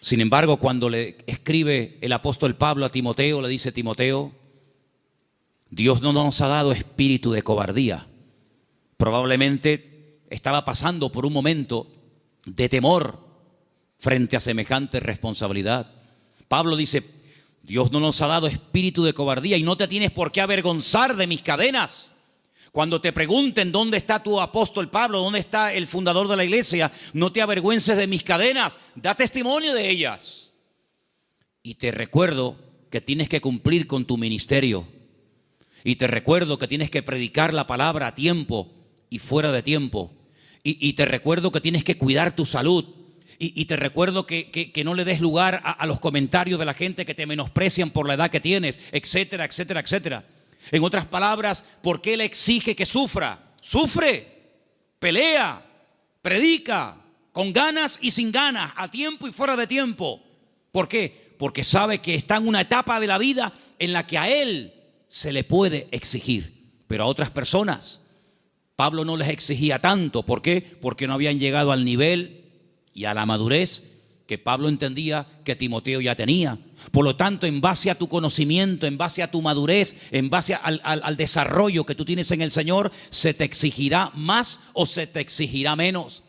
Sin embargo, cuando le escribe el apóstol Pablo a Timoteo, le dice: Timoteo, Dios no nos ha dado espíritu de cobardía. Probablemente estaba pasando por un momento de temor frente a semejante responsabilidad. Pablo dice: Dios no nos ha dado espíritu de cobardía y no te tienes por qué avergonzar de mis cadenas. Cuando te pregunten dónde está tu apóstol Pablo, dónde está el fundador de la iglesia, no te avergüences de mis cadenas, da testimonio de ellas. Y te recuerdo que tienes que cumplir con tu ministerio. Y te recuerdo que tienes que predicar la palabra a tiempo y fuera de tiempo. Y te recuerdo que tienes que cuidar tu salud. Y te recuerdo que no le des lugar a los comentarios de la gente que te menosprecian por la edad que tienes, etcétera, etcétera, etcétera. En otras palabras, ¿por qué le exige que sufra? Sufre, pelea, predica, con ganas y sin ganas, a tiempo y fuera de tiempo. ¿Por qué? Porque sabe que está en una etapa de la vida en la que a él se le puede exigir, pero a otras personas Pablo no les exigía tanto. ¿Por qué? Porque no habían llegado al nivel y a la madurez que Pablo entendía que Timoteo ya tenía. Por lo tanto, en base a tu conocimiento, en base a tu madurez, en base al desarrollo que tú tienes en el Señor, se te exigirá más o se te exigirá menos.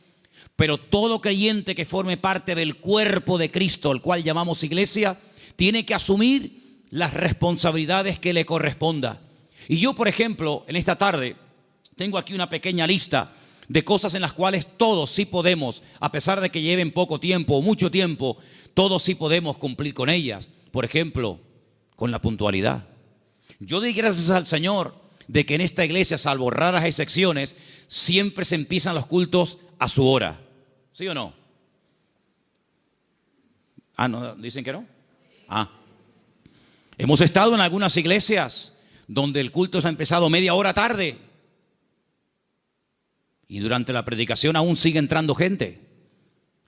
Pero todo creyente que forme parte del cuerpo de Cristo, el cual llamamos iglesia, tiene que asumir las responsabilidades que le corresponda. Y yo, por ejemplo, en esta tarde tengo aquí una pequeña lista de cosas en las cuales todos sí podemos, a pesar de que lleven poco tiempo o mucho tiempo, todos sí podemos cumplir con ellas. Por ejemplo, con la puntualidad. Yo doy gracias al Señor de que en esta iglesia, salvo raras excepciones, siempre se empiezan los cultos a su hora. ¿Sí o no? ¿No? ¿Dicen que no? Hemos estado en algunas iglesias donde el culto se ha empezado media hora tarde. Y durante la predicación aún sigue entrando gente.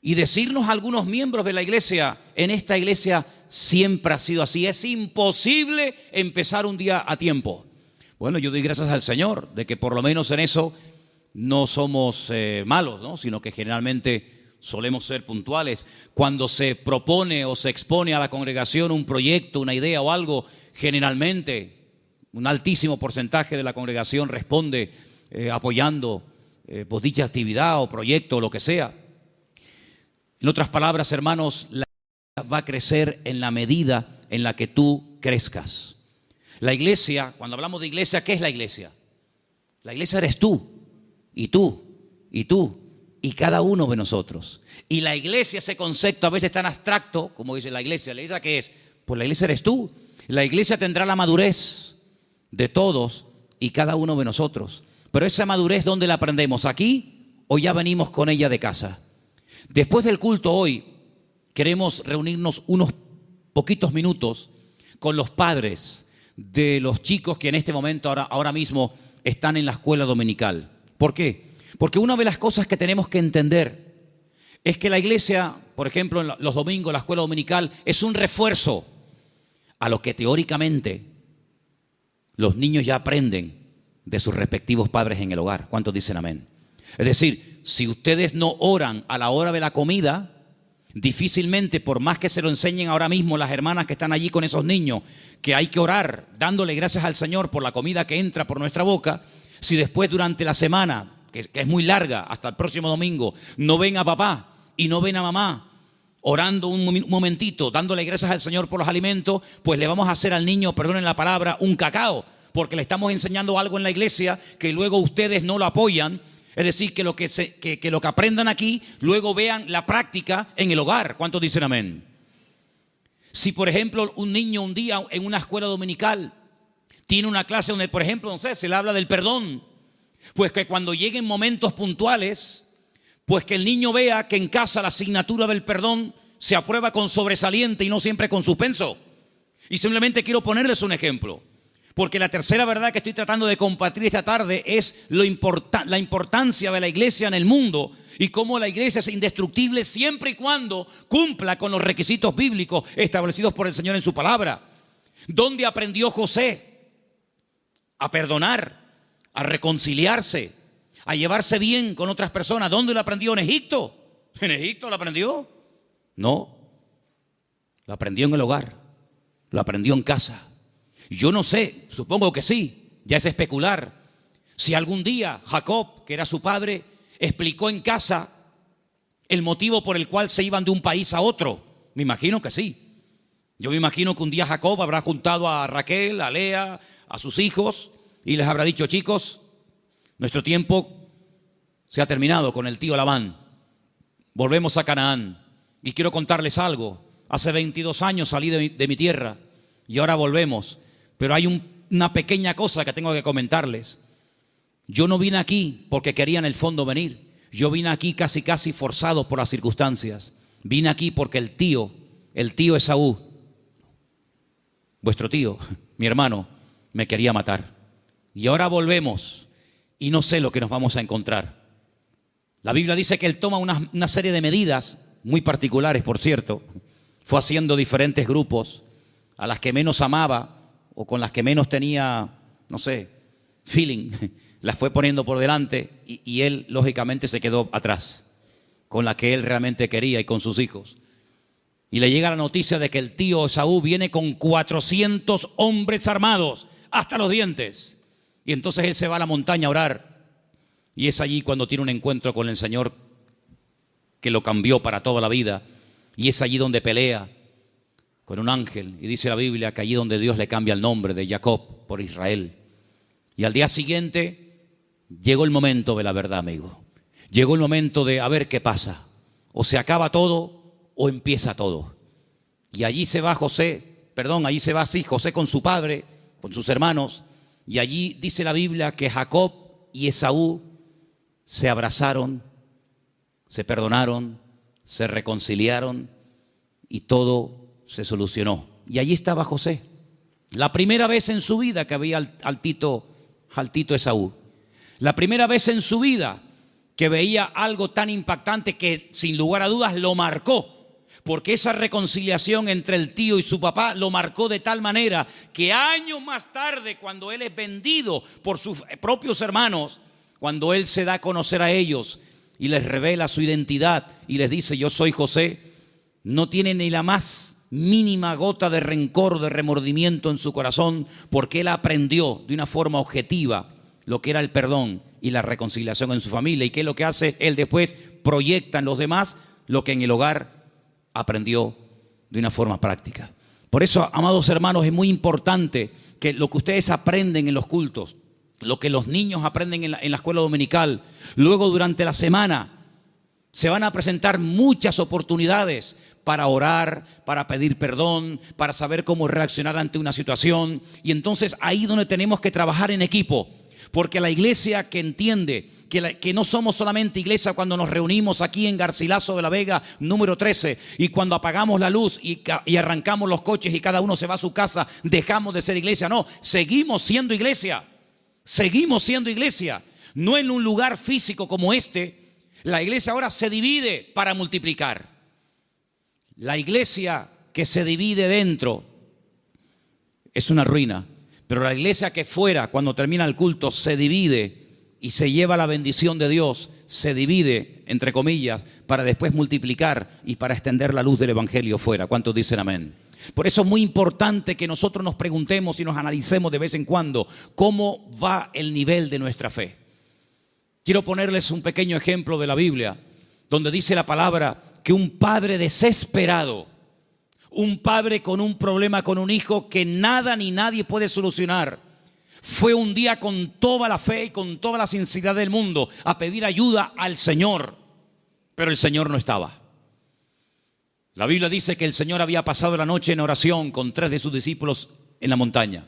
Y decirnos a algunos miembros de la iglesia: en esta iglesia siempre ha sido así, es imposible empezar un día a tiempo. Bueno, yo doy gracias al Señor de que por lo menos en eso no somos malos, ¿no? Sino que generalmente solemos ser puntuales. Cuando se propone o se expone a la congregación un proyecto, una idea o algo, generalmente un altísimo porcentaje de la congregación responde apoyando pues dicha actividad o proyecto o lo que sea. En otras palabras, hermanos, la iglesia va a crecer en la medida en la que tú crezcas. La iglesia, cuando hablamos de iglesia, ¿qué es la iglesia? La iglesia eres tú, y tú, y tú, y cada uno de nosotros. Y la iglesia, ese concepto a veces tan abstracto, como dice ¿la iglesia qué es? Pues la iglesia eres tú. La iglesia tendrá la madurez de todos y cada uno de nosotros. Pero esa madurez, ¿dónde la aprendemos? ¿Aquí o ya venimos con ella de casa? Después del culto hoy, queremos reunirnos unos poquitos minutos con los padres de los chicos que en este momento, ahora mismo, están en la escuela dominical. ¿Por qué? Porque una de las cosas que tenemos que entender es que la iglesia, por ejemplo, en los domingos, la escuela dominical, es un refuerzo a lo que teóricamente los niños ya aprenden de sus respectivos padres en el hogar. ¿Cuántos dicen amén? Es decir, si ustedes no oran a la hora de la comida, difícilmente, por más que se lo enseñen ahora mismo las hermanas que están allí con esos niños, que hay que orar dándole gracias al Señor por la comida que entra por nuestra boca, si después durante la semana, que es muy larga, hasta el próximo domingo, no ven a papá y no ven a mamá orando un momentito, dándole gracias al Señor por los alimentos, pues le vamos a hacer al niño, perdonen la palabra, un cacao, porque le estamos enseñando algo en la iglesia que luego ustedes no lo apoyan. Es decir, que lo que aprendan aquí, luego vean la práctica en el hogar. ¿Cuántos dicen amén? Si, por ejemplo, un niño un día en una escuela dominical tiene una clase donde, por ejemplo, no sé, se le habla del perdón, pues que cuando lleguen momentos puntuales, pues que el niño vea que en casa la asignatura del perdón se aprueba con sobresaliente y no siempre con suspenso. Y simplemente quiero ponerles un ejemplo. Porque la tercera verdad que estoy tratando de compartir esta tarde es la importancia de la iglesia en el mundo y cómo la iglesia es indestructible siempre y cuando cumpla con los requisitos bíblicos establecidos por el Señor en su palabra. ¿Dónde aprendió José a perdonar, a reconciliarse, a llevarse bien con otras personas? ¿Dónde lo aprendió? ¿En Egipto? ¿En Egipto lo aprendió? No, lo aprendió en el hogar, lo aprendió en casa. Yo no sé, supongo que sí, ya es especular. Si algún día Jacob, que era su padre, explicó en casa el motivo por el cual se iban de un país a otro. Me imagino que sí. Yo me imagino que un día Jacob habrá juntado a Raquel, a Lea, a sus hijos y les habrá dicho: chicos, nuestro tiempo se ha terminado con el tío Labán. Volvemos a Canaán y quiero contarles algo. Hace 22 años salí de mi tierra y ahora volvemos. Pero hay una pequeña cosa que tengo que comentarles. Yo no vine aquí porque quería en el fondo venir. Yo vine aquí casi forzado por las circunstancias. Vine aquí porque el tío Esaú, vuestro tío, mi hermano, me quería matar. Y ahora volvemos y no sé lo que nos vamos a encontrar. La Biblia dice que él toma una serie de medidas muy particulares, por cierto. Fue haciendo diferentes grupos a las que menos amaba o con las que menos tenía, no sé, feeling, las fue poniendo por delante y él lógicamente se quedó atrás, con la que él realmente quería y con sus hijos. Y le llega la noticia de que el tío Esaú viene con 400 hombres armados hasta los dientes. Y entonces él se va a la montaña a orar y es allí cuando tiene un encuentro con el Señor que lo cambió para toda la vida. Y es allí donde pelea con un ángel, y dice la Biblia que allí donde Dios le cambia el nombre de Jacob por Israel. Y al día siguiente llegó el momento de la verdad, amigo. Llegó el momento de a ver qué pasa. O se acaba todo o empieza todo. Y allí se va José con su padre, con sus hermanos, y allí dice la Biblia que Jacob y Esaú se abrazaron, se perdonaron, se reconciliaron y todo se solucionó. Y allí estaba José, la primera vez en su vida que veía al tito Esaú, la primera vez en su vida que veía algo tan impactante que sin lugar a dudas lo marcó, porque esa reconciliación entre el tío y su papá lo marcó de tal manera que años más tarde, cuando él es vendido por sus propios hermanos, cuando él se da a conocer a ellos y les revela su identidad y les dice: yo soy José, no tiene ni la más mínima gota de rencor, de remordimiento en su corazón, porque él aprendió de una forma objetiva lo que era el perdón y la reconciliación en su familia. ¿Y qué es lo que hace? Él después proyecta en los demás lo que en el hogar aprendió de una forma práctica. Por eso, amados hermanos, es muy importante que lo que ustedes aprenden en los cultos, lo que los niños aprenden en la escuela dominical, luego durante la semana se van a presentar muchas oportunidades para orar, para pedir perdón, para saber cómo reaccionar ante una situación. Y entonces ahí donde tenemos que trabajar en equipo, porque la iglesia que entiende que no somos solamente iglesia cuando nos reunimos aquí en Garcilaso de la Vega número 13 y cuando apagamos la luz y arrancamos los coches y cada uno se va a su casa, dejamos de ser iglesia. No, seguimos siendo iglesia, no en un lugar físico como este. La iglesia ahora se divide para multiplicar. La iglesia que se divide dentro es una ruina, Pero la iglesia que fuera, cuando termina el culto, se divide y se lleva la bendición de Dios, se divide, entre comillas, para después multiplicar y para extender la luz del evangelio fuera. ¿Cuántos dicen amén? Por eso es muy importante que nosotros nos preguntemos y nos analicemos de vez en cuando cómo va el nivel de nuestra fe. Quiero ponerles un pequeño ejemplo de la Biblia, donde dice la palabra que un padre desesperado, un padre con un problema con un hijo que nada ni nadie puede solucionar, fue un día con toda la fe y con toda la sinceridad del mundo a pedir ayuda al Señor, pero el Señor no estaba. La Biblia dice que el Señor había pasado la noche en oración con 3 de sus discípulos en la montaña.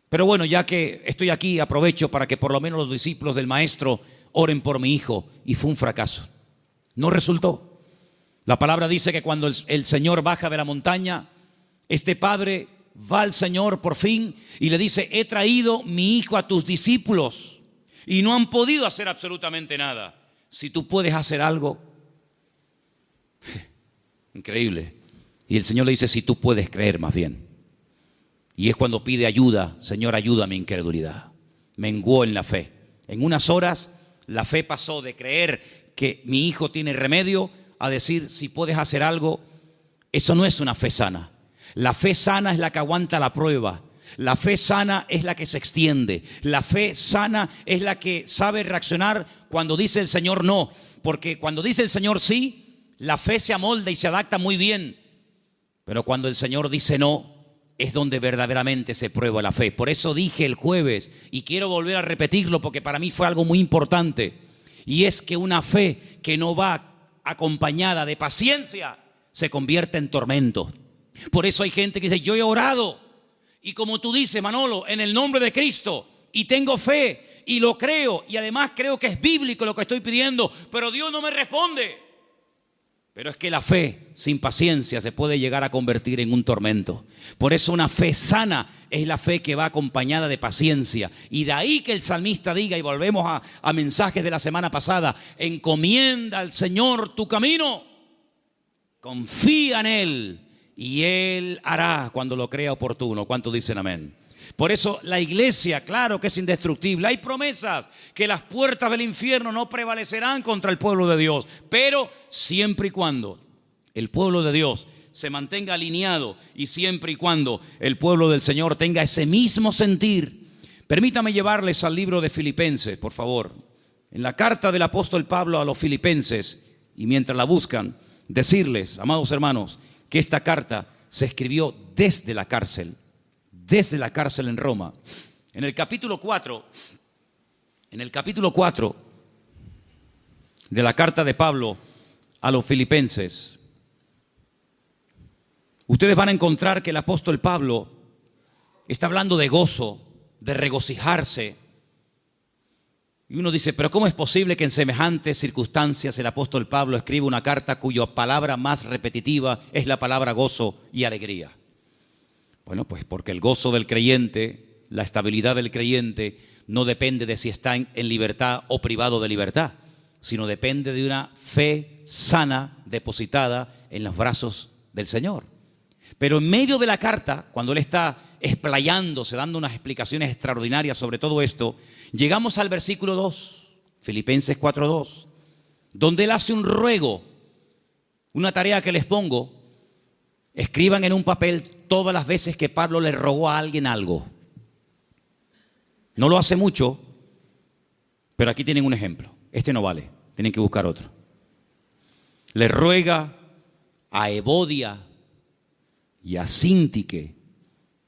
Pero bueno, ya que estoy aquí, aprovecho para que por lo menos los discípulos del maestro oren por mi hijo, y fue un fracaso. No resultó. La palabra dice que cuando el Señor baja de la montaña, este padre va al Señor por fin y le dice: he traído mi hijo a tus discípulos y no han podido hacer absolutamente nada. Si tú puedes hacer algo. Increíble. Y el Señor le dice: si tú puedes creer más bien. Y es cuando pide ayuda: Señor, ayuda a mi incredulidad. Menguó en la fe. En unas horas la fe pasó de creer que mi hijo tiene remedio a decir: si puedes hacer algo. Eso no es una fe sana. La fe sana es la que aguanta la prueba. La fe sana es la que se extiende. La fe sana es la que sabe reaccionar cuando dice el Señor no. Porque cuando dice el Señor sí, la fe se amolda y se adapta muy bien. Pero cuando el Señor dice no, es donde verdaderamente se prueba la fe. Por eso dije el jueves, y quiero volver a repetirlo porque para mí fue algo muy importante, y es que una fe que no va acompañada de paciencia se convierte en tormento. Por eso hay gente que dice: yo he orado, y como tú dices, Manolo, en el nombre de Cristo, y tengo fe, y lo creo, y además creo que es bíblico lo que estoy pidiendo, pero Dios no me responde. Pero es que la fe sin paciencia se puede llegar a convertir en un tormento. Por eso una fe sana es la fe que va acompañada de paciencia. Y de ahí que el salmista diga, y volvemos a mensajes de la semana pasada: encomienda al Señor tu camino, confía en Él y Él hará cuando lo crea oportuno. ¿Cuántos dicen amén? Por eso la iglesia, claro que es indestructible. Hay promesas que las puertas del infierno no prevalecerán contra el pueblo de Dios. Pero siempre y cuando el pueblo de Dios se mantenga alineado y siempre y cuando el pueblo del Señor tenga ese mismo sentir. Permítame llevarles al libro de Filipenses, por favor. En la carta del apóstol Pablo a los Filipenses, y mientras la buscan, decirles, amados hermanos, que esta carta se escribió desde la cárcel en Roma. En el capítulo 4 de la carta de Pablo a los Filipenses, ustedes van a encontrar que el apóstol Pablo está hablando de gozo, de regocijarse. Y uno dice: pero ¿cómo es posible que en semejantes circunstancias el apóstol Pablo escriba una carta cuya palabra más repetitiva es la palabra gozo y alegría? Bueno, pues porque el gozo del creyente, la estabilidad del creyente, no depende de si está en libertad o privado de libertad, sino depende de una fe sana depositada en los brazos del Señor. Pero en medio de la carta, cuando él está explayándose, dando unas explicaciones extraordinarias sobre todo esto, llegamos al versículo 2, Filipenses 4:2, donde él hace un ruego, una tarea que les pongo: escriban en un papel todas las veces que Pablo le rogó a alguien algo. No lo hace mucho, pero aquí tienen un ejemplo. Este no vale, tienen que buscar otro. Le ruega a Evodia y a Síntique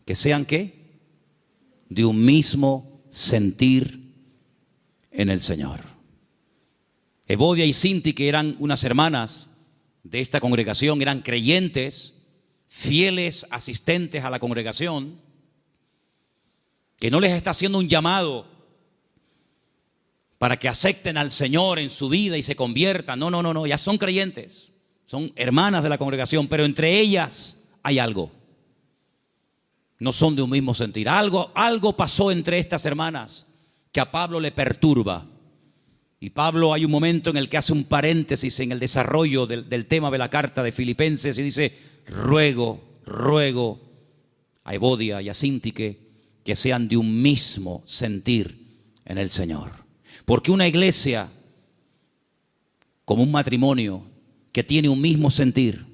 que sean ¿qué? De un mismo sentir en el Señor. Evodia y Síntique eran unas hermanas de esta congregación, eran creyentes, fieles asistentes a la congregación, que no les está haciendo un llamado para que acepten al Señor en su vida y se conviertan. No, ya son creyentes, son hermanas de la congregación, pero entre ellas hay algo. No son de un mismo sentir. Algo pasó entre estas hermanas que a Pablo le perturba. Y Pablo, hay un momento en el que hace un paréntesis en el desarrollo del tema de la carta de Filipenses y dice: ruego a Evodia y a Síntique que sean de un mismo sentir en el Señor. Porque una iglesia, como un matrimonio que tiene un mismo sentir,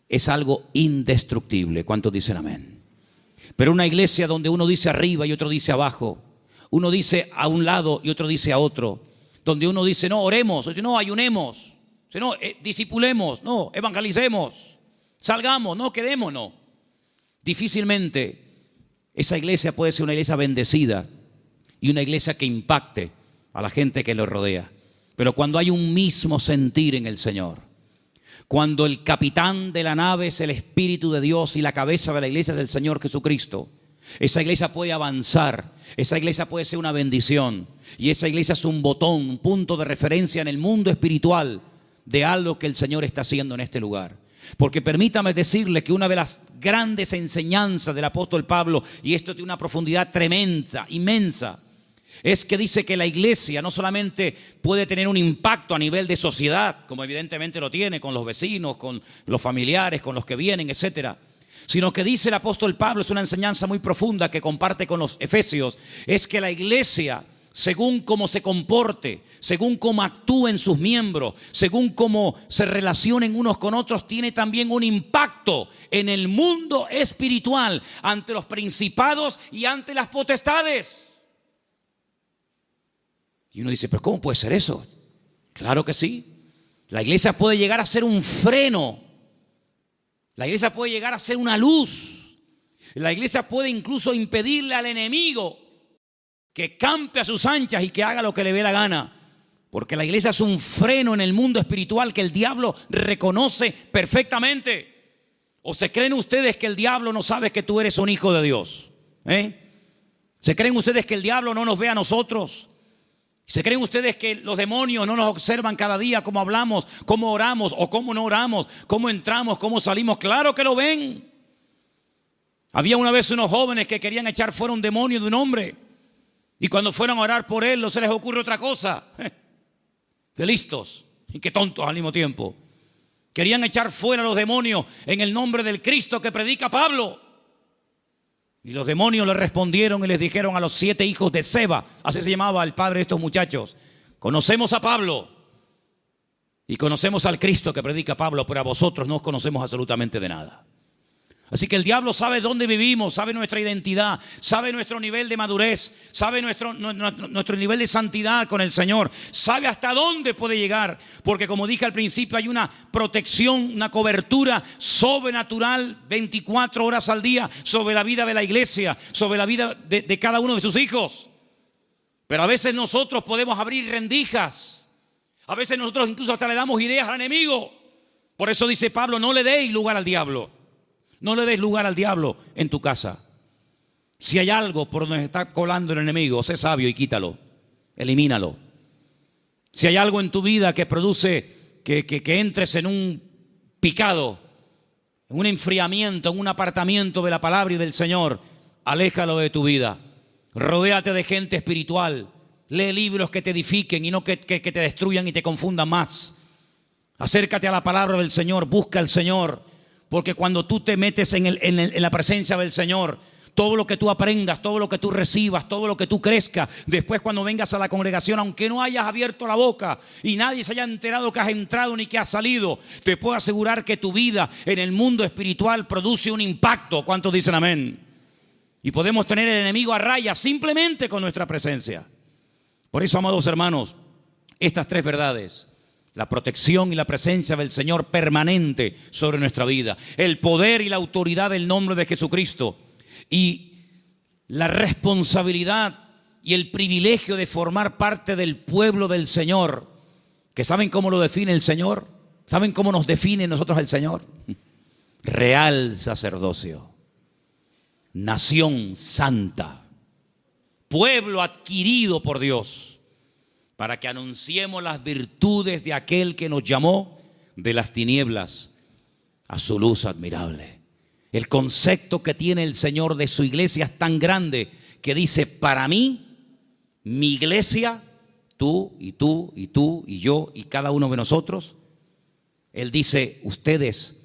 es algo indestructible. ¿Cuántos dicen amén? Pero una iglesia donde uno dice arriba y otro dice abajo, uno dice a un lado y otro dice a otro, donde uno dice no, oremos, otro, no, ayunemos, no, discipulemos, no, evangelicemos, salgamos, no, quedémonos. Difícilmente esa iglesia puede ser una iglesia bendecida y una iglesia que impacte a la gente que lo rodea. Pero cuando hay un mismo sentir en el Señor, cuando el capitán de la nave es el Espíritu de Dios y la cabeza de la iglesia es el Señor Jesucristo, esa iglesia puede avanzar, esa iglesia puede ser una bendición, y esa iglesia es un botón, un punto de referencia en el mundo espiritual de algo que el Señor está haciendo en este lugar. Porque permítame decirle que una de las grandes enseñanzas del apóstol Pablo, y esto tiene una profundidad tremenda, inmensa, es que dice que la iglesia no solamente puede tener un impacto a nivel de sociedad, como evidentemente lo tiene con los vecinos, con los familiares, con los que vienen, etcétera, sino que dice el apóstol Pablo, es una enseñanza muy profunda que comparte con los efesios, es que la iglesia, según cómo se comporte, según cómo actúen sus miembros, según cómo se relacionen unos con otros, tiene también un impacto en el mundo espiritual, ante los principados y ante las potestades. Y uno dice, pero ¿cómo puede ser eso? Claro que sí. La iglesia puede llegar a ser un freno. La iglesia puede llegar a ser una luz. La iglesia puede incluso impedirle al enemigo que campe a sus anchas y que haga lo que le dé la gana. Porque la iglesia es un freno en el mundo espiritual que el diablo reconoce perfectamente. ¿O se creen ustedes que el diablo no sabe que tú eres un hijo de Dios? ¿Se creen ustedes que el diablo no nos ve a nosotros? ¿Se creen ustedes que los demonios no nos observan cada día cómo hablamos, cómo oramos o cómo no oramos, cómo entramos, cómo salimos? Claro que lo ven. Había una vez unos jóvenes que querían echar fuera un demonio de un hombre, y cuando fueron a orar por él no se les ocurre otra cosa. Qué listos y qué tontos al mismo tiempo. Querían echar fuera los demonios en el nombre del Cristo que predica Pablo. Y los demonios le respondieron y les dijeron a los 7 hijos de Seba, así se llamaba el padre de estos muchachos: conocemos a Pablo y conocemos al Cristo que predica Pablo, pero a vosotros no os conocemos absolutamente de nada. Así que el diablo sabe dónde vivimos, sabe nuestra identidad, sabe nuestro nivel de madurez, sabe nuestro nivel de santidad con el Señor, sabe hasta dónde puede llegar, porque como dije al principio, hay una protección, una cobertura sobrenatural 24 horas al día sobre la vida de la iglesia, sobre la vida de cada uno de sus hijos. Pero a veces nosotros podemos abrir rendijas, a veces nosotros incluso hasta le damos ideas al enemigo. Por eso dice Pablo, no le deis lugar al diablo. No le des lugar al diablo en tu casa. Si hay algo por donde está colando el enemigo, sé sabio y quítalo, elimínalo. Si hay algo en tu vida que produce que entres en un picado, en un enfriamiento, en un apartamiento de la palabra y del Señor, aléjalo de tu vida. Rodéate de gente espiritual. Lee libros que te edifiquen y no que te destruyan y te confundan más. Acércate a la palabra del Señor, busca al Señor. Porque cuando tú te metes en la presencia del Señor, todo lo que tú aprendas, todo lo que tú recibas, todo lo que tú crezcas, después cuando vengas a la congregación, aunque no hayas abierto la boca y nadie se haya enterado que has entrado ni que has salido, te puedo asegurar que tu vida en el mundo espiritual produce un impacto. ¿Cuántos dicen amén? Y podemos tener el enemigo a raya simplemente con nuestra presencia. Por eso, amados hermanos, estas 3 verdades: la protección y la presencia del Señor permanente sobre nuestra vida, el poder y la autoridad del nombre de Jesucristo, y la responsabilidad y el privilegio de formar parte del pueblo del Señor, que ¿saben cómo lo define el Señor? ¿Saben cómo nos define nosotros el Señor? Real sacerdocio, nación santa, pueblo adquirido por Dios, para que anunciemos las virtudes de aquel que nos llamó de las tinieblas a su luz admirable. El concepto que tiene el Señor de su iglesia es tan grande que dice: para mí, mi iglesia, tú y tú y tú y yo y cada uno de nosotros, Él dice: ustedes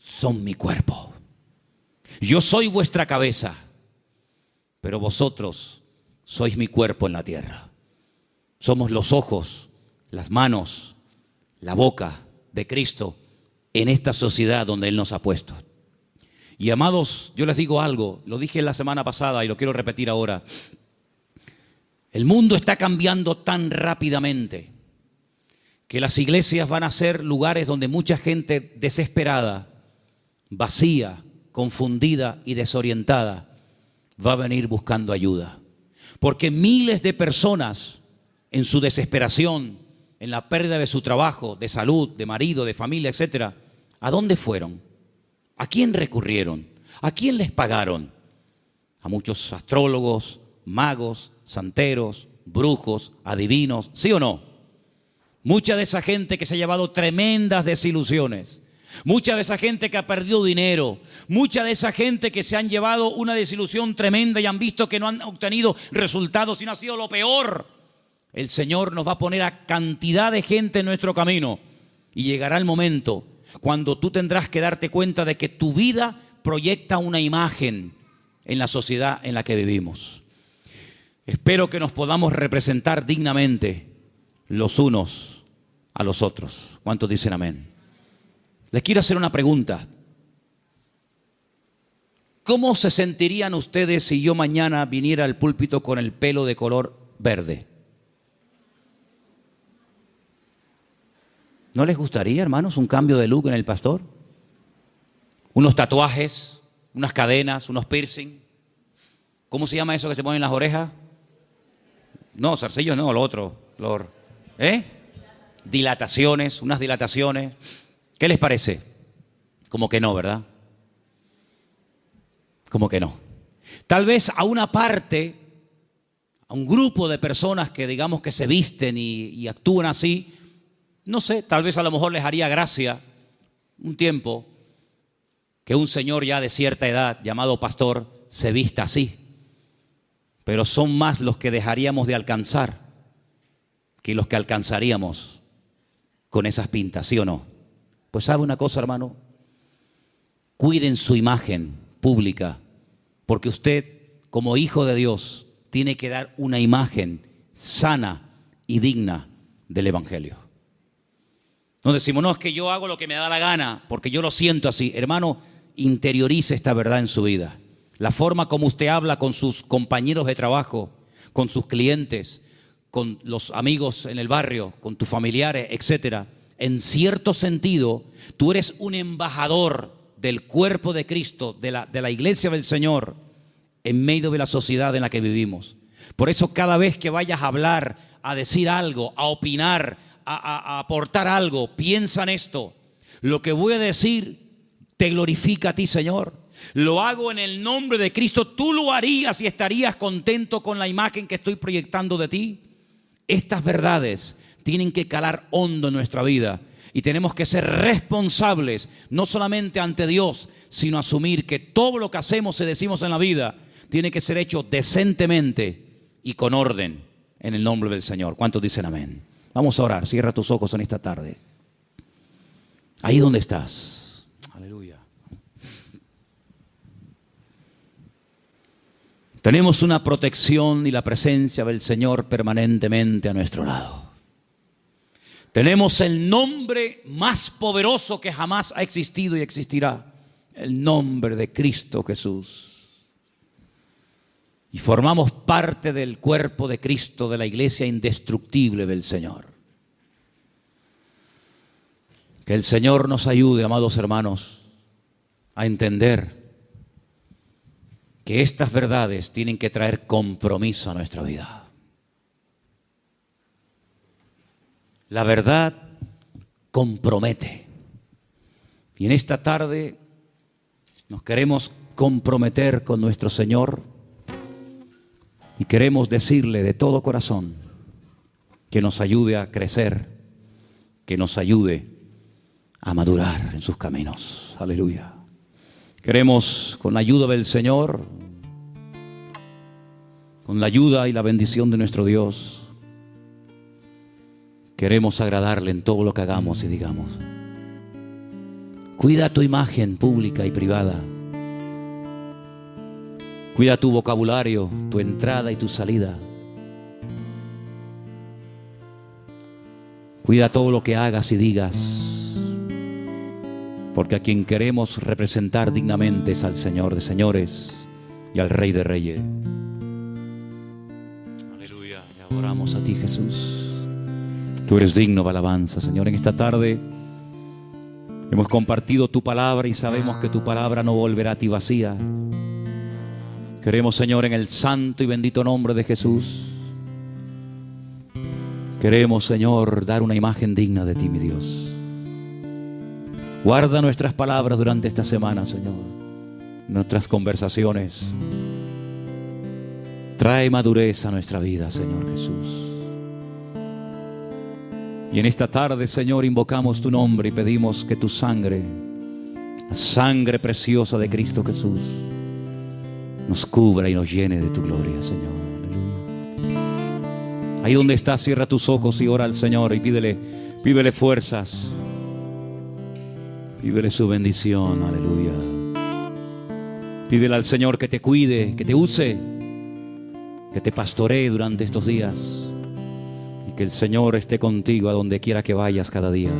son mi cuerpo. Yo soy vuestra cabeza, pero vosotros sois mi cuerpo en la tierra. Somos los ojos, las manos, la boca de Cristo en esta sociedad donde Él nos ha puesto. Y amados, yo les digo algo, lo dije la semana pasada y lo quiero repetir ahora. El mundo está cambiando tan rápidamente que las iglesias van a ser lugares donde mucha gente desesperada, vacía, confundida y desorientada va a venir buscando ayuda. Porque miles de personas en su desesperación, en la pérdida de su trabajo, de salud, de marido, de familia, etcétera, ¿a dónde fueron? ¿A quién recurrieron? ¿A quién les pagaron? A muchos astrólogos, magos, santeros, brujos, adivinos, ¿sí o no? Mucha de esa gente que se ha llevado tremendas desilusiones, mucha de esa gente que ha perdido dinero, mucha de esa gente que se han llevado una desilusión tremenda y han visto que no han obtenido resultados, sino ha sido lo peor. El Señor nos va a poner a cantidad de gente en nuestro camino y llegará el momento cuando tú tendrás que darte cuenta de que tu vida proyecta una imagen en la sociedad en la que vivimos. Espero que nos podamos representar dignamente los unos a los otros. ¿Cuántos dicen amén? Les quiero hacer una pregunta. ¿Cómo se sentirían ustedes si yo mañana viniera al púlpito con el pelo de color verde? ¿No les gustaría, hermanos, un cambio de look en el pastor? Unos tatuajes, unas cadenas, unos piercing. ¿Cómo se llama eso que se pone en las orejas? No, zarcillos no, lo otro. Dilataciones, unas dilataciones. ¿Qué les parece? Como que no, ¿verdad? Como que no. Tal vez a una parte, a un grupo de personas que digamos que se visten y actúan así, no sé, tal vez a lo mejor les haría gracia un tiempo que un señor ya de cierta edad llamado pastor se vista así. Pero son más los que dejaríamos de alcanzar que los que alcanzaríamos con esas pintas, ¿sí o no? Pues sabe una cosa, hermano, cuiden su imagen pública, porque usted como hijo de Dios tiene que dar una imagen sana y digna del Evangelio. No decimos, no, es que yo hago lo que me da la gana, porque yo lo siento así. Hermano, interiorice esta verdad en su vida. La forma como usted habla con sus compañeros de trabajo, con sus clientes, con los amigos en el barrio, con tus familiares, etcétera. En cierto sentido, tú eres un embajador del cuerpo de Cristo, de la iglesia del Señor, en medio de la sociedad en la que vivimos. Por eso cada vez que vayas a hablar, a decir algo, a opinar, a aportar algo, piensa en esto. Lo que voy a decir te glorifica a ti, Señor. Lo hago en el nombre de Cristo. Tú lo harías y estarías contento con la imagen que estoy proyectando de ti. Estas verdades tienen que calar hondo en nuestra vida y tenemos que ser responsables, no solamente ante Dios, sino asumir que todo lo que hacemos y decimos en la vida tiene que ser hecho decentemente y con orden en el nombre del Señor. ¿Cuántos dicen amén? Vamos a orar. Cierra tus ojos en esta tarde. Ahí donde estás. Aleluya. Tenemos una protección y la presencia del Señor permanentemente a nuestro lado. Tenemos el nombre más poderoso que jamás ha existido y existirá. El nombre de Cristo Jesús. Y formamos parte del cuerpo de Cristo, de la iglesia indestructible del Señor. Que el Señor nos ayude, amados hermanos, a entender que estas verdades tienen que traer compromiso a nuestra vida. La verdad compromete. Y en esta tarde nos queremos comprometer con nuestro Señor y queremos decirle de todo corazón que nos ayude a crecer, que nos ayude a madurar en sus caminos. Aleluya. Queremos, con la ayuda del Señor, con la ayuda y la bendición de nuestro Dios, queremos agradarle en todo lo que hagamos y digamos. Cuida tu imagen pública y privada. Cuida tu vocabulario, tu entrada y tu salida. Cuida todo lo que hagas y digas, porque a quien queremos representar dignamente es al Señor de señores y al Rey de reyes. Aleluya, y adoramos a ti, Jesús. Tú eres digno de alabanza, Señor. En esta tarde hemos compartido tu palabra y sabemos que tu palabra no volverá a ti vacía. Queremos, Señor, en el santo y bendito nombre de Jesús, queremos, Señor, dar una imagen digna de ti, mi Dios. Guarda nuestras palabras durante esta semana, Señor, nuestras conversaciones. Trae madurez a nuestra vida, Señor Jesús. Y en esta tarde, Señor, invocamos tu nombre y pedimos que tu sangre, la sangre preciosa de Cristo Jesús, nos cubra y nos llene de tu gloria, Señor. Aleluya. Ahí donde estás, cierra tus ojos y ora al Señor y pídele fuerzas. Pídele su bendición, aleluya. Pídele al Señor que te cuide, que te use, que te pastoree durante estos días. Y que el Señor esté contigo a donde quiera que vayas cada día.